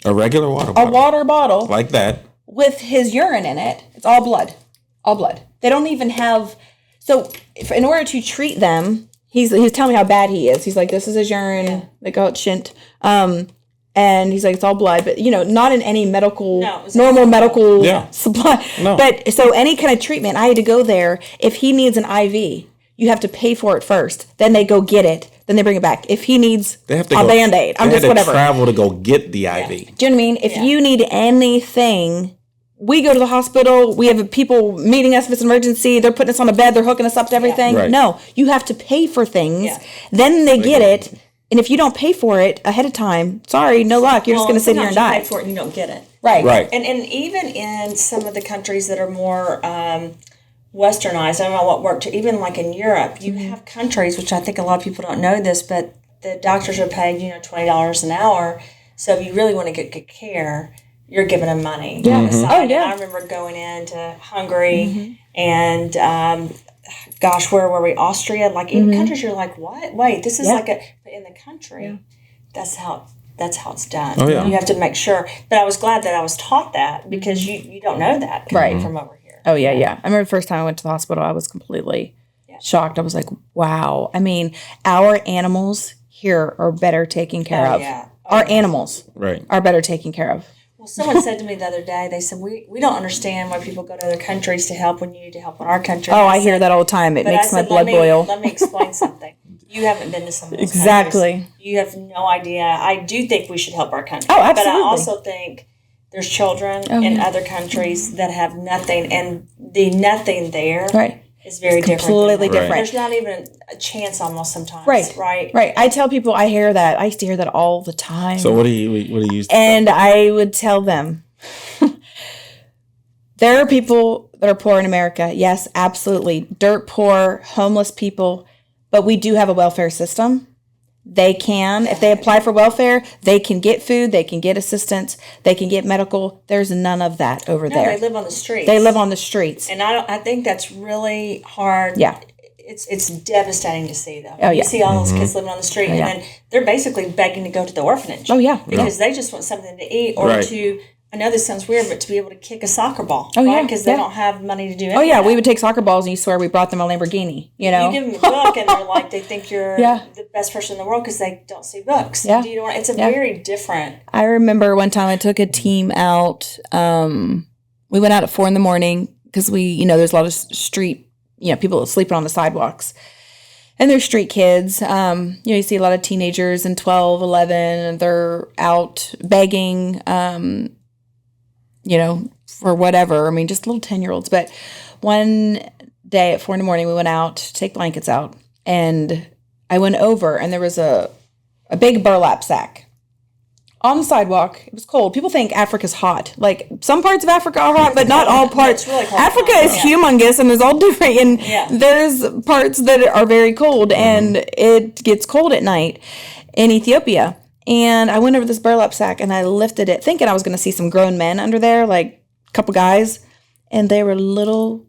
C: A regular water
B: A
C: bottle.
B: water bottle
C: Like that.
B: with his urine in it. It's all blood. All blood. They don't even have... So in order to treat them, he's telling me how bad he is. He's like, this is his urine.
A: Yeah.
B: They call it shint. And he's like, it's all blood. But, not in any medical...
A: No, it was
B: normal medical
C: Yeah.
B: supply.
C: No.
B: But so any kind of treatment, I had to go there. If he needs an IV, you have to pay for it first. Then they go get it. Then they bring it back. If he needs
C: They have to
B: a
C: go,
B: Band-Aid, I'm
C: they
B: just
C: had to
B: whatever.
C: travel to go get the IV.
B: Do you know what I mean? If you need anything, we go to the hospital. We have people meeting us if it's an emergency. They're putting us on a bed. They're hooking us up to everything.
C: Right.
B: No, you have to pay for things.
A: Yeah.
B: Then they get it. And if you don't pay for it ahead of time, sorry, no luck. You're just going to sit here and
A: sometimes you
B: die.
A: pay for it and you don't get it.
B: Right.
C: Right.
A: And even in some of the countries that are more westernized, I don't know what worked, even like in Europe, you have countries, which I think a lot of people don't know this, but the doctors are paid, $20 an hour. So if you really want to get good care, you're giving them money.
B: Yeah.
A: on the side.
B: Oh, yeah.
A: And I remember going into Hungary and, where were we? Austria, like even countries you're like, what? Wait, this is but in the country, that's how it's done.
C: Oh, yeah.
A: You have to make sure. But I was glad that I was taught that because you don't know that coming from over here.
B: Oh, yeah, yeah. I remember the first time I went to the hospital, I was completely shocked. I was like, wow. I mean, our animals here are better taken care of.
A: Yeah.
B: Our animals
C: Right.
B: are better taken care of.
A: Well, someone said to me the other day, they said, we don't understand why people go to other countries to help when you need to help in our country.
B: Oh,
A: And
B: I hear that all the time. It
A: but
B: makes
A: I
B: my
A: said,
B: blood boil.
A: Let me explain something. You haven't been to some of those
B: Exactly.
A: countries. You have no idea. I do think we should help our country.
B: Oh,
A: But I
B: absolutely.
A: also think there's children in other countries that have nothing, and the nothing there
B: Right.
A: is very different.
B: Completely
A: than that.
B: different.
A: There's not even a chance almost sometimes.
B: Right.
A: Right.
B: Right. I tell people I hear that. I used to hear that all the time.
C: So what do you use?
B: And I would tell them, there are people that are poor in America. Yes, absolutely. Dirt poor, homeless people. But we do have a welfare system. They can, if they apply for welfare, they can get food, they can get assistance, they can get medical. There's none of that over
A: No,
B: there.
A: they live on the streets.
B: They live on the streets.
A: And I think that's really hard.
B: Yeah.
A: It's devastating to see, though.
B: Oh,
A: You
B: yeah.
A: see all those kids living on the street,
B: yeah.
A: and then they're basically begging to go to the orphanage.
B: Oh, yeah.
A: Because they just want something to eat or
C: Right.
A: to, I know this sounds weird, but to be able to kick a soccer ball.
B: Oh, yeah.
A: Because they
B: Yeah.
A: don't have money to do
B: Oh,
A: anything.
B: yeah. We would take soccer balls and you swear we brought them a Lamborghini, you know?
A: You give them a book, and they're like, they think you're
B: Yeah.
A: the best person in the world because they don't see books.
B: Yeah.
A: Do you know? It's a very different.
B: I remember one time I took a team out. We went out at 4 a.m. because there's a lot of street, people sleeping on the sidewalks. And they're street kids. You see a lot of teenagers and 12, 11, and they're out begging, for whatever. I mean, just little 10-year-olds. But one day at 4 a.m, we went out to take blankets out. And I went over, and there was a big burlap sack on the sidewalk. It was cold. People think Africa's hot. Like, some parts of Africa are hot, but not all parts.
A: It's really cold.
B: Africa is humongous and is all different. And there's parts that are very cold, and it gets cold at night in Ethiopia. And I went over this burlap sack, and I lifted it, thinking I was going to see some grown men under there, like a couple guys. And they were little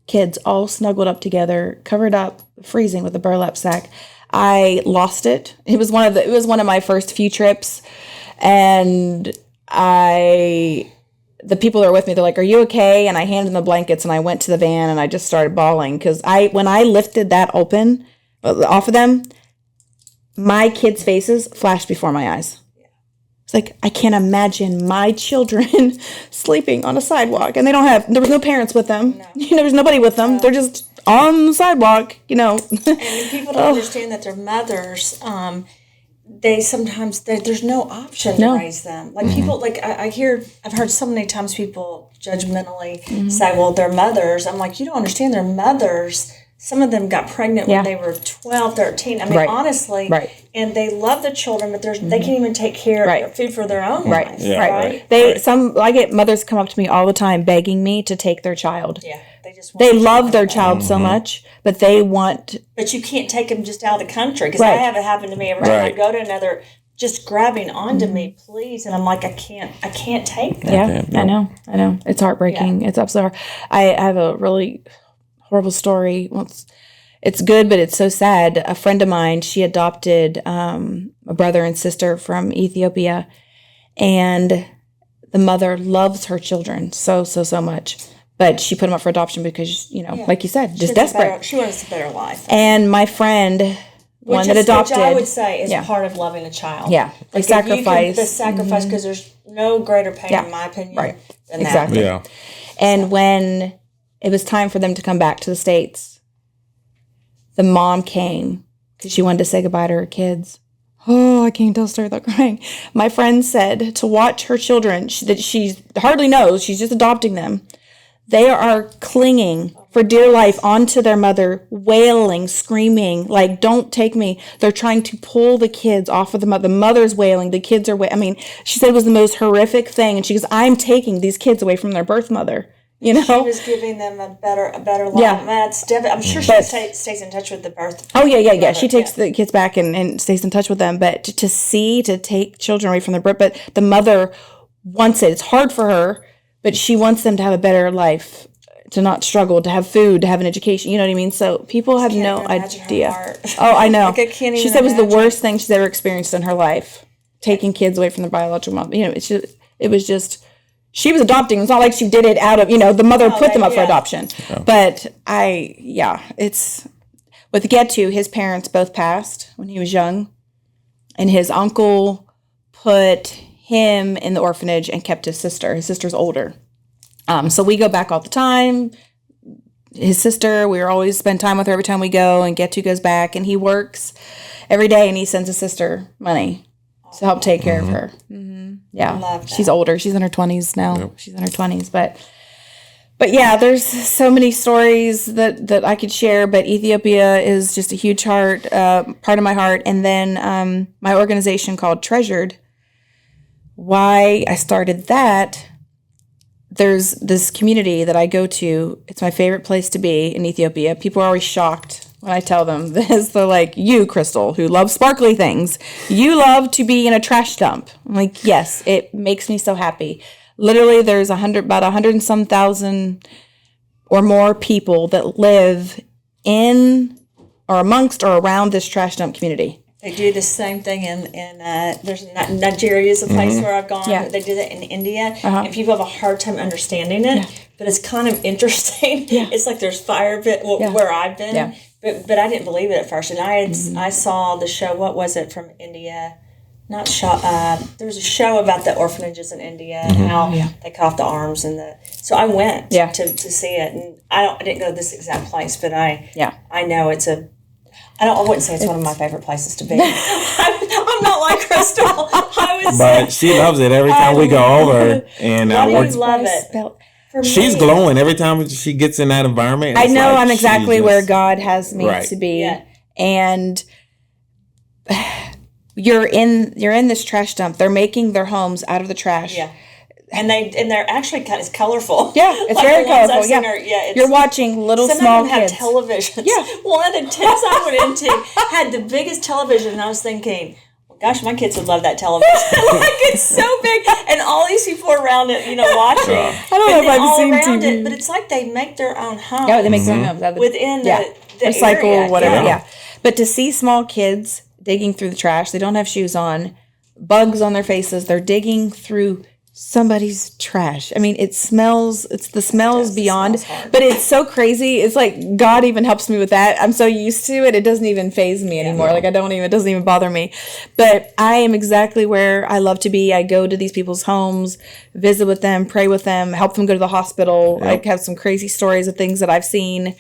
B: kids all snuggled up together, covered up, freezing with a burlap sack. I lost it. It was one of my first few trips. And the people that were with me, they're like, "Are you okay?" And I handed them the blankets, and I went to the van, and I just started bawling because when I lifted that open off of them, my kids' faces flashed before my eyes. It's like, I can't imagine my children sleeping on a sidewalk, and there was no parents with them. No. There was nobody with them. They're just on the sidewalk,
A: And people don't understand that their mothers, they sometimes there's no option to raise them. Like people, like I've heard so many times people judgmentally say, "Well, they're mothers." I'm like, you don't understand. They're mothers. Some of them got pregnant when they were 12, 13. I mean, honestly, and they love the children, but they can't even take care of food for their own life.
B: Yeah.
A: Right.
B: I get mothers come up to me all the time begging me to take their child.
A: Yeah.
B: They love their child so much, but they want.
A: But you can't take them just out of the country, because I have it happen to me every time I go to another. Just grabbing onto me, please, and I'm like, I can't take them.
B: Yeah, I know. It's heartbreaking. It's absolutely hard. I have a really horrible story. Well, it's good, but it's so sad. A friend of mine, she adopted a brother and sister from Ethiopia, and the mother loves her children so much. But she put them up for adoption because, like you said, just desperate.
A: She wants a better life.
B: And my friend, one that adopted,
A: which I would say is part of loving a child.
B: Yeah, they sacrifice.
A: The sacrifice, because there's no greater pain, in my opinion, than that.
C: Yeah.
B: And when it was time for them to come back to the States, the mom came because she wanted to say goodbye to her kids. Oh, I can't tell a story without crying. My friend said to watch her children that she hardly knows, she's just adopting them. They are clinging for dear life onto their mother, wailing, screaming, like, don't take me. They're trying to pull the kids off of the mother. The mother's wailing. The kids are wailing. I mean, she said it was the most horrific thing. And she goes, I'm taking these kids away from their birth mother. She
A: was giving them a better life.
B: Yeah.
A: I'm sure she stays in touch with the birth.
B: Oh, yeah. She takes the kids back and stays in touch with them. But to take children away from their birth, but the mother wants it. It's hard for her, but she wants them to have a better life, to not struggle, to have food, to have an education. You know what I mean? So people have no idea. Oh, I know.
A: Like, I can't even
B: she said it was the worst thing she's ever experienced in her life, taking kids away from their biological mom. It was just, she was adopting. It's not like she did it out of, the mother put them up for adoption. Yeah. But with Getu, his parents both passed when he was young, and his uncle put him in the orphanage and kept his sister. His sister's older. So we go back all the time. His sister, we always spend time with her every time we go, and Getu goes back, and he works every day, and he sends his sister money to help take care of her. Mm-hmm. Yeah. She's older. She's in her 20s now. Yep. She's in her 20s. But yeah, there's so many stories that I could share, but Ethiopia is just a huge part of my heart. And then my organization called Treasured, why I started that, there's this community that I go to. It's my favorite place to be in Ethiopia. People are always shocked when I tell them this. They're like, you, Crystal, who loves sparkly things, you love to be in a trash dump. I'm like, yes, it makes me so happy. Literally, there's about 100 and some thousand or more people that live in or amongst or around this trash dump community.
A: They do the same thing in there's Nigeria is a place where I've gone. Yeah. They do that in India, and people have a hard time understanding it. But it's kind of interesting. Yeah. It's like there's fire pit where I've been, but I didn't believe it at first. And I saw the show. What was it from India? Not show. There was a show about the orphanages in India and how they cut off the arms So I went to see it, and I didn't go to this exact place, but I know it's a. I wouldn't say it's one of my favorite places to be. I'm not like Crystal.
C: But she loves it every time we go over. And
A: I love it.
C: She's glowing every time she gets in that environment.
B: I know I'm exactly where God has me to be. Yeah. And you're in this trash dump. They're making their homes out of the trash. Yeah. And they're actually kind of colorful. Yeah, it's like very colorful. You're watching little small kids.
A: Some of them have televisions. Yeah. One of the tents I went into had the biggest television, and I was thinking, well, gosh, my kids would love that television. Like, it's so big, and all these people around it, watching. I don't know if I've seen TV. But it's like they make their own homes.
B: Yeah, they make their own homes
A: within the
B: recycle,
A: area.
B: Whatever. Yeah. But to see small kids digging through the trash, they don't have shoes on, bugs on their faces. They're digging through somebody's trash. I mean, it smells, it's the smells beyond, but it's so crazy. It's like God even helps me with that. I'm so used to it. It doesn't even faze me anymore. Like it doesn't even bother me. But I am exactly where I love to be. I go to these people's homes, visit with them, pray with them, help them go to the hospital. I have some crazy stories of things that I've seen.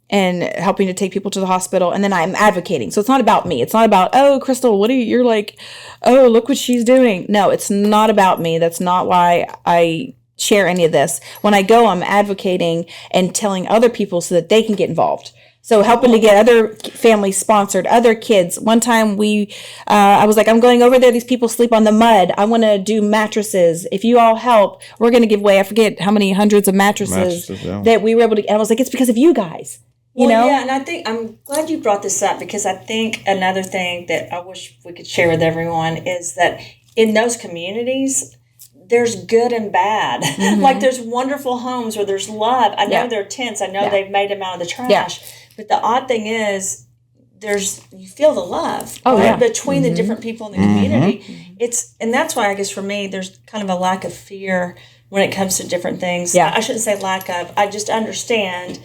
B: and helping to take people to the hospital. And then I'm advocating. So it's not about me. It's not about, oh, Crystal, you're like, oh, look what she's doing. No, it's not about me. That's not why I share any of this. When I go, I'm advocating and telling other people so that they can get involved. So helping to get other families sponsored, other kids. One time I was like, I'm going over there. These people sleep on the mud. I want to do mattresses. If you all help, we're going to give away, I forget how many hundreds of mattresses that we were able to. And I was like, it's because of you guys. You know?
A: Yeah, and I think I'm glad you brought this up, because I think another thing that I wish we could share with everyone is that in those communities, there's good and bad. Like there's wonderful homes where there's love. I know they're tents. I know they've made them out of the trash. Yeah. But the odd thing is, you feel the love between the different people in the community. And that's why I guess for me, there's kind of a lack of fear when it comes to different things. Yeah. I shouldn't say lack of. I just understand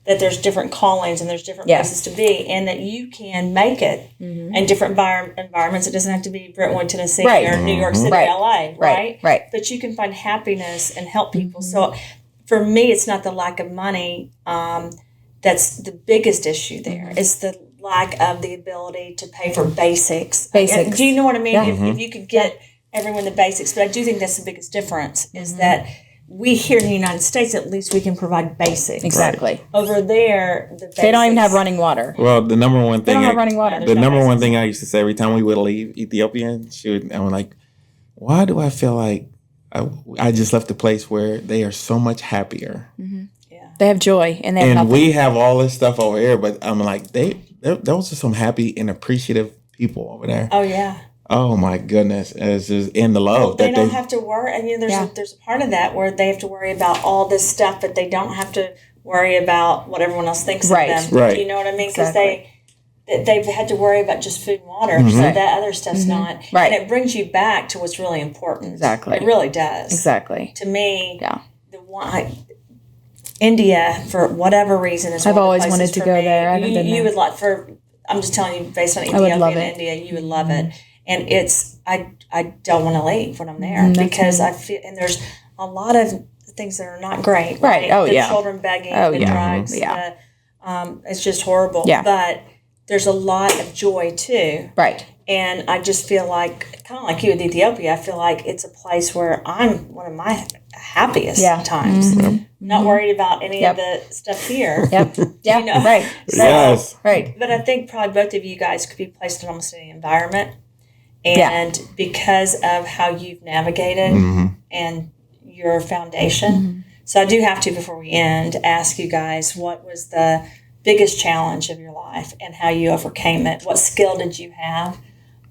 A: that there's different callings and there's different places to be, and that you can make it in different environments. It doesn't have to be Brentwood, Tennessee, or New York City, LA, right? But you can find happiness and help people. So for me, it's not the lack of money that's the biggest issue there. It's the lack of the ability to pay for basics. Do you know what I mean? If you could get everyone the basics. But I do think that's the biggest difference, is that we here in the United States, at least we can provide basics.
B: Exactly.
A: Over there,
B: they don't even have running water.
C: Well, the number one thing.
B: They don't have running water.
C: The number one thing I used to say every time we would leave Ethiopia, I was like, why do I feel like I just left a place where they are so much happier?
B: Yeah. They have joy, and they have nothing.
C: We have all this stuff over here, but I'm like, those are some happy and appreciative people over there.
A: Oh yeah.
C: Oh my goodness! It's just in the love.
A: Well, they don't have to worry. I mean, there's a part of that where they have to worry about all this stuff, but they don't have to worry about what everyone else thinks of them.
C: Right.
A: Do you know what I mean? Because they've had to worry about just food and water, so that other stuff's not.
B: Right.
A: And it brings you back to what's really important.
B: Exactly.
A: It really does.
B: Exactly.
A: To me, India, for whatever reason, is.
B: I've
A: one
B: always
A: of the
B: wanted to
A: for
B: go
A: me.
B: there. I haven't been there.
A: You would like I'm just telling you, based on Ethiopia and India, you would love it. And I don't want to leave when I'm there, because I feel, and there's a lot of things that are not great.
B: Right. Oh,
A: the children begging, the drugs. It's just horrible. Yeah. But there's a lot of joy too.
B: Right.
A: And I just feel like, kind of like you with Ethiopia, I feel like it's a place where I'm one of my happiest times. Not worried about any of the stuff here.
B: Yep. Yeah.
A: You know?
B: Right.
C: Yes.
B: Right.
A: But I think probably both of you guys could be placed in almost any environment. And because of how you've navigated and your foundation. So I do have to, before we end, ask you guys, what was the biggest challenge of your life and how you overcame it? What skill did you have?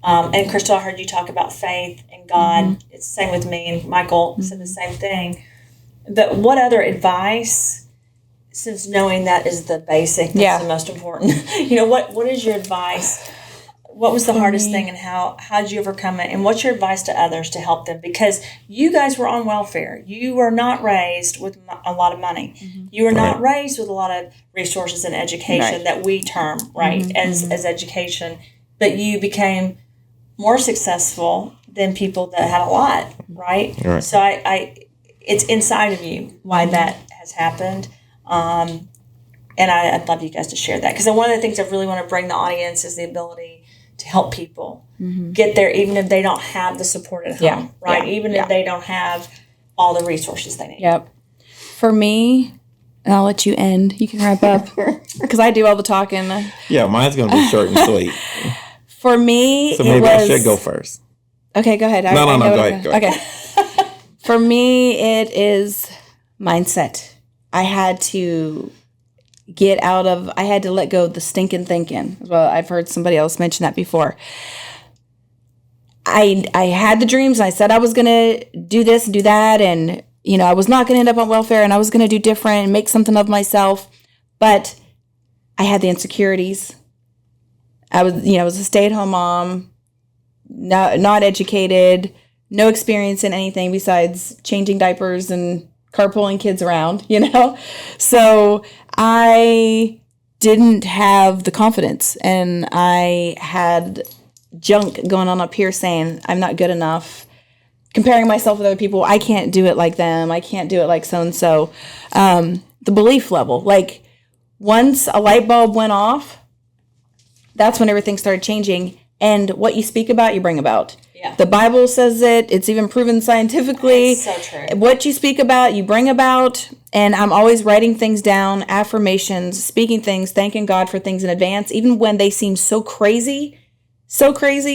A: And Crystal, I heard you talk about faith and God. It's the same with me, and Michael said the same thing. But what other advice, since knowing that is the basic, that's the most important, what is your advice? What was the hardest thing, and how did you overcome it? And what's your advice to others to help them? Because you guys were on welfare. You were not raised with a lot of money. You were not raised with a lot of resources and education that we term, as education. But you became more successful than people that had a lot, right? So it's inside of you why that has happened. And I'd love you guys to share that. Because one of the things I really want to bring the audience is the ability to help people get there, even if they don't have the support at home, right? Even if they don't have all the resources they need.
B: Yep. For me, and I'll let you end. You can wrap up, because I do all the talking.
C: Yeah, mine's going to be short and sweet.
B: For me,
C: so maybe I should go first.
B: Okay, go ahead.
C: No, go ahead.
B: Okay. For me, it is mindset. I had to I had to let go of the stinking thinking. Well, I've heard somebody else mention that before. I had the dreams, and I said I was going to do this and do that, and I was not going to end up on welfare, and I was going to do different and make something of myself. But I had the insecurities. I was a stay-at-home mom, not educated, no experience in anything besides changing diapers and carpooling kids around, So I didn't have the confidence, and I had junk going on up here saying I'm not good enough, comparing myself with other people. I can't do it like them. I can't do it like so-and-so. The belief level, like once a light bulb went off, that's when everything started changing. And what you speak about, you bring about.
A: Yeah.
B: The Bible says it. It's even proven scientifically.
A: That's so true.
B: What you speak about, you bring about. And I'm always writing things down, affirmations, speaking things, thanking God for things in advance, even when they seem so crazy,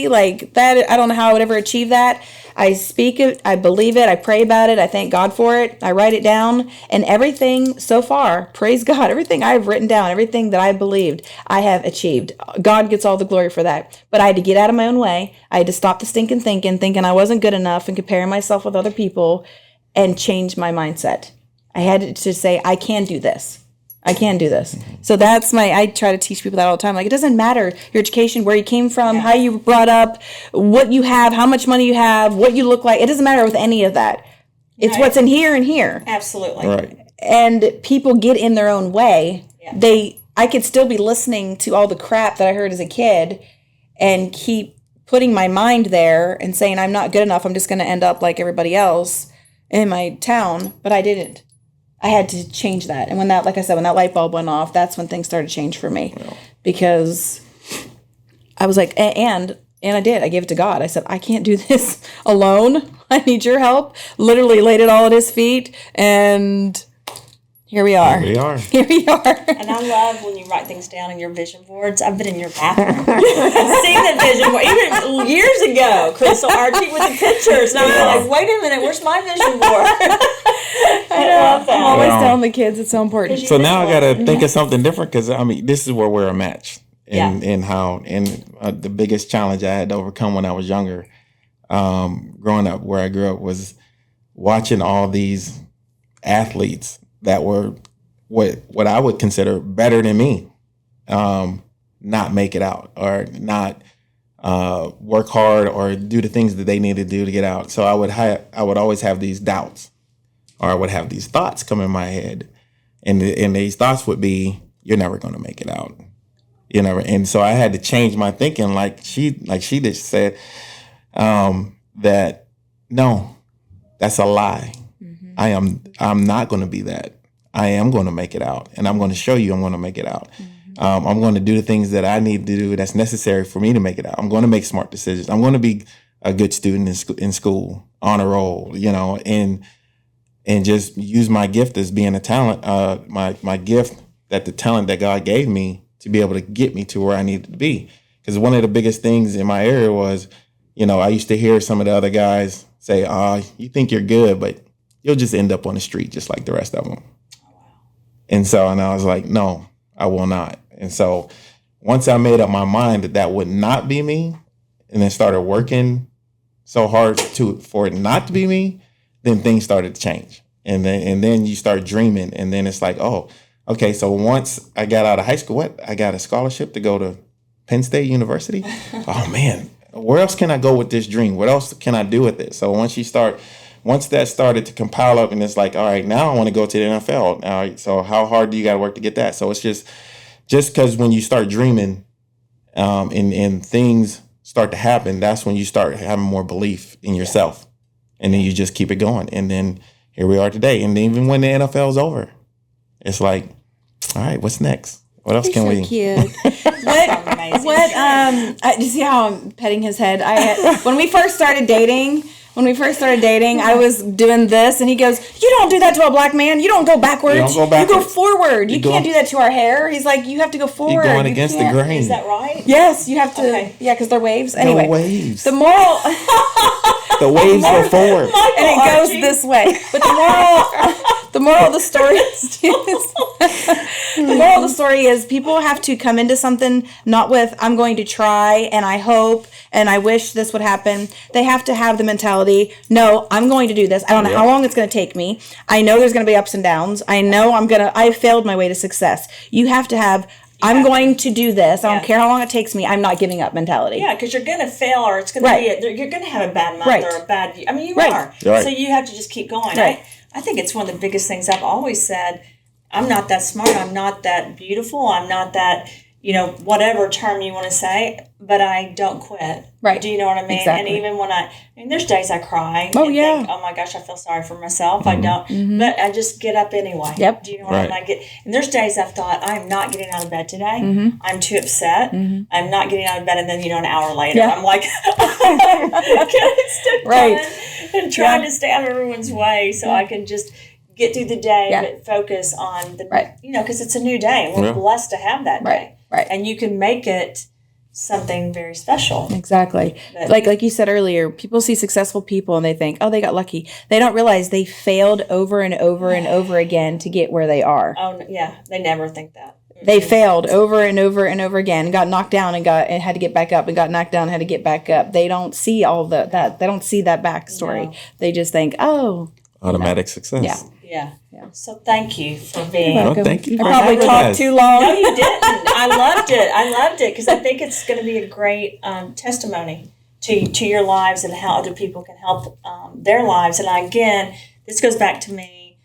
B: like that. I don't know how I would ever achieve that. I speak it, I believe it, I pray about it, I thank God for it, I write it down, and everything so far, praise God, everything I've written down, everything that I believed, I have achieved. God gets all the glory for that. But I had to get out of my own way. I had to stop the stinking thinking I wasn't good enough and comparing myself with other people and change my mindset. I had to say, I can do this. I can do this. So that's I try to teach people that all the time. Like, it doesn't matter your education, where you came from, how you were brought up, what you have, how much money you have, what you look like. It doesn't matter with any of that. It's what's in here and here.
A: Absolutely.
C: Right.
B: And people get in their own way.
A: Yeah.
B: I could still be listening to all the crap that I heard as a kid and keep putting my mind there and saying, I'm not good enough. I'm just going to end up like everybody else in my town. But I didn't. I had to change that. And when that, like I said, when that light bulb went off, that's when things started to change for me. Because I was like, and I did. I gave it to God. I said, I can't do this alone. I need your help. Literally laid it all at his feet. And here we are.
C: Here we are.
B: Here we are.
A: And I love when you write things down in your vision boards. I've been in your bathroom. I've seen the vision board, even years ago, Crystal, Archie with the pictures. And I'm like, wait a minute, where's my vision board? I love that.
B: I'm always telling the kids it's so important.
C: So now I got to think of something different, because I mean, this is where we're a match in how the biggest challenge I had to overcome when I was younger, growing up where I grew up, was watching all these athletes that were what I would consider better than me, not make it out, or not work hard or do the things that they need to do to get out. So I would always have these doubts, or I would have these thoughts come in my head, and these thoughts would be, "You're never going to make it out. You never." And so I had to change my thinking, like she just said, that no, that's a lie. I'm not going to be that. I am going to make it out, and I'm going to show you I'm going to make it out. I'm going to do the things that I need to do that's necessary for me to make it out. I'm going to make smart decisions. I'm going to be a good student in school, honor roll, and just use my gift as being a talent, my gift, that the talent that God gave me to be able to get me to where I needed to be. Because one of the biggest things in my area was, I used to hear some of the other guys say, you think you're good, but you'll just end up on the street just like the rest of them. And I was like, no, I will not. And so once I made up my mind that would not be me, and then started working so hard for it not to be me, then things started to change. And then you start dreaming, and then it's like, oh, okay, so once I got out of high school, I got a scholarship to go to Penn State University. Oh man, where else can I go with this dream? What else can I do with it? So once that started to compile up, and it's like, all right, now I want to go to the NFL. All right, so how hard do you got to work to get that? So it's just because when you start dreaming, and things start to happen, that's when you start having more belief in yourself, and then you just keep it going. And then here we are today. And even when the NFL is over, it's like, all right, what's next? What else can we?
B: Cute. Do you see how I'm petting his head? When we first started dating, I was doing this, and he goes, "You don't do that to a black man. You don't go backwards. You go forward. You can't do that to our hair." He's like, "You have to go forward.
C: You're going against the grain."
A: Is that right?
B: Yes, you have to. Okay. Yeah, because they're waves. Anyway,
C: the waves.
B: The moral.
C: The waves go forward,
B: and it goes this way. But the moral of the story is people have to come into something not with, I'm going to try and I hope and I wish this would happen. They have to have the mentality, no, I'm going to do this. I don't know how long it's going to take me. I know there's going to be ups and downs. I know I failed my way to success. You have to have, I'm going to do this. I don't care how long it takes me. I'm not giving up mentality.
A: Yeah, because you're going to fail, or it's going to be you're going to have a bad month or a bad. I mean, you are. Right. So you have to just keep going. Right. I think it's one of the biggest things I've always said. I'm not that smart. I'm not that beautiful. I'm not that. whatever term you want to say, but I don't quit.
B: Right.
A: Do you know what I mean?
B: Exactly.
A: And even when there's days I cry.
B: Oh,
A: and
B: yeah.
A: think, oh my gosh, I feel sorry for myself. I don't, but I just get up anyway.
B: Yep.
A: Do you know what I mean? And there's days I've thought, I'm not getting out of bed today. I'm too upset. I'm not getting out of bed. And then, an hour later, I'm like,
B: Right.
A: and trying to stay out of everyone's way so I can just get through the day, but focus on the, because it's a new day. And we're blessed to have that day.
B: Right.
A: And you can make it something very special.
B: Exactly. Like you said earlier, people see successful people and they think, oh, they got lucky. They don't realize they failed over and over and over again to get where they are.
A: Oh, yeah. They never think that.
B: They failed over and over and over again, got knocked down and had to get back up, and got knocked down and had to get back up. They don't see all that. They don't see that backstory. No. They just think, oh.
C: Automatic success.
A: Yeah. So thank you for being.
B: You're welcome.
C: Thank you.
B: I probably talked too long.
A: No, you didn't. I loved it because I think it's going to be a great testimony to your lives and how other people can help their lives. And again, this goes back to me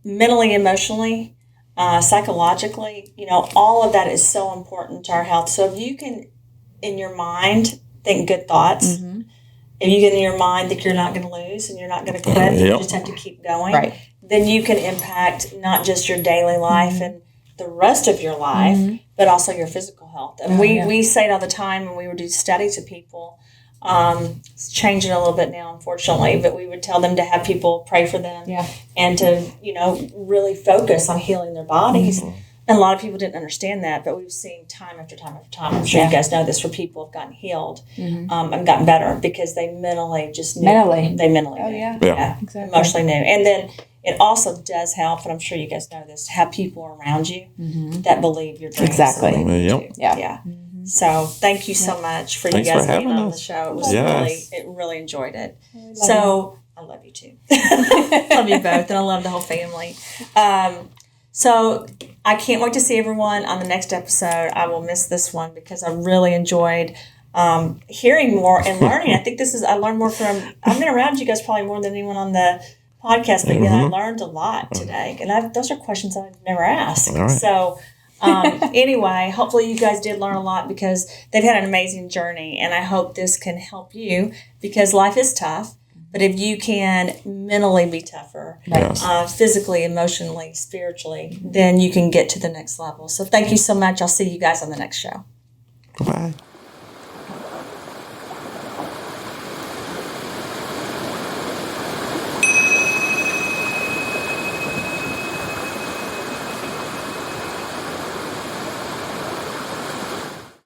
A: mentally, emotionally, psychologically. All of that is so important to our health. So if you can, in your mind, think good thoughts. If you get in your mind that you're not going to lose and you're not going to quit, you just have to keep going.
B: Right.
A: Then you can impact not just your daily life and the rest of your life, but also your physical health. And we say it all the time when we would do studies with people. It's changing a little bit now, unfortunately, but we would tell them to have people pray for them and to, really focus on healing their bodies. And a lot of people didn't understand that, but we've seen time after time after time. I'm sure you guys know this, where people have gotten healed and gotten better because they mentally just knew. They mentally knew.
B: Yeah. Exactly.
A: Emotionally knew. And then it also does help, and I'm sure you guys know this, to have people around you that believe your dreams.
B: Exactly.
A: Yeah. So thank you so much for you guys being on the show. It was really enjoyed it. So I love you too. Love you both, and I love the whole family. So I can't wait to see everyone on the next episode. I will miss this one because I really enjoyed hearing more and learning. I think I learned more I've been around you guys probably more than anyone on the podcast, but I learned a lot today. And those are questions I've never asked.
C: Right.
A: So anyway, hopefully you guys did learn a lot because they've had an amazing journey. And I hope this can help you because life is tough. But if you can mentally be tougher, physically, emotionally, spiritually, then you can get to the next level. So thank you so much. I'll see you guys on the next show.
C: Bye.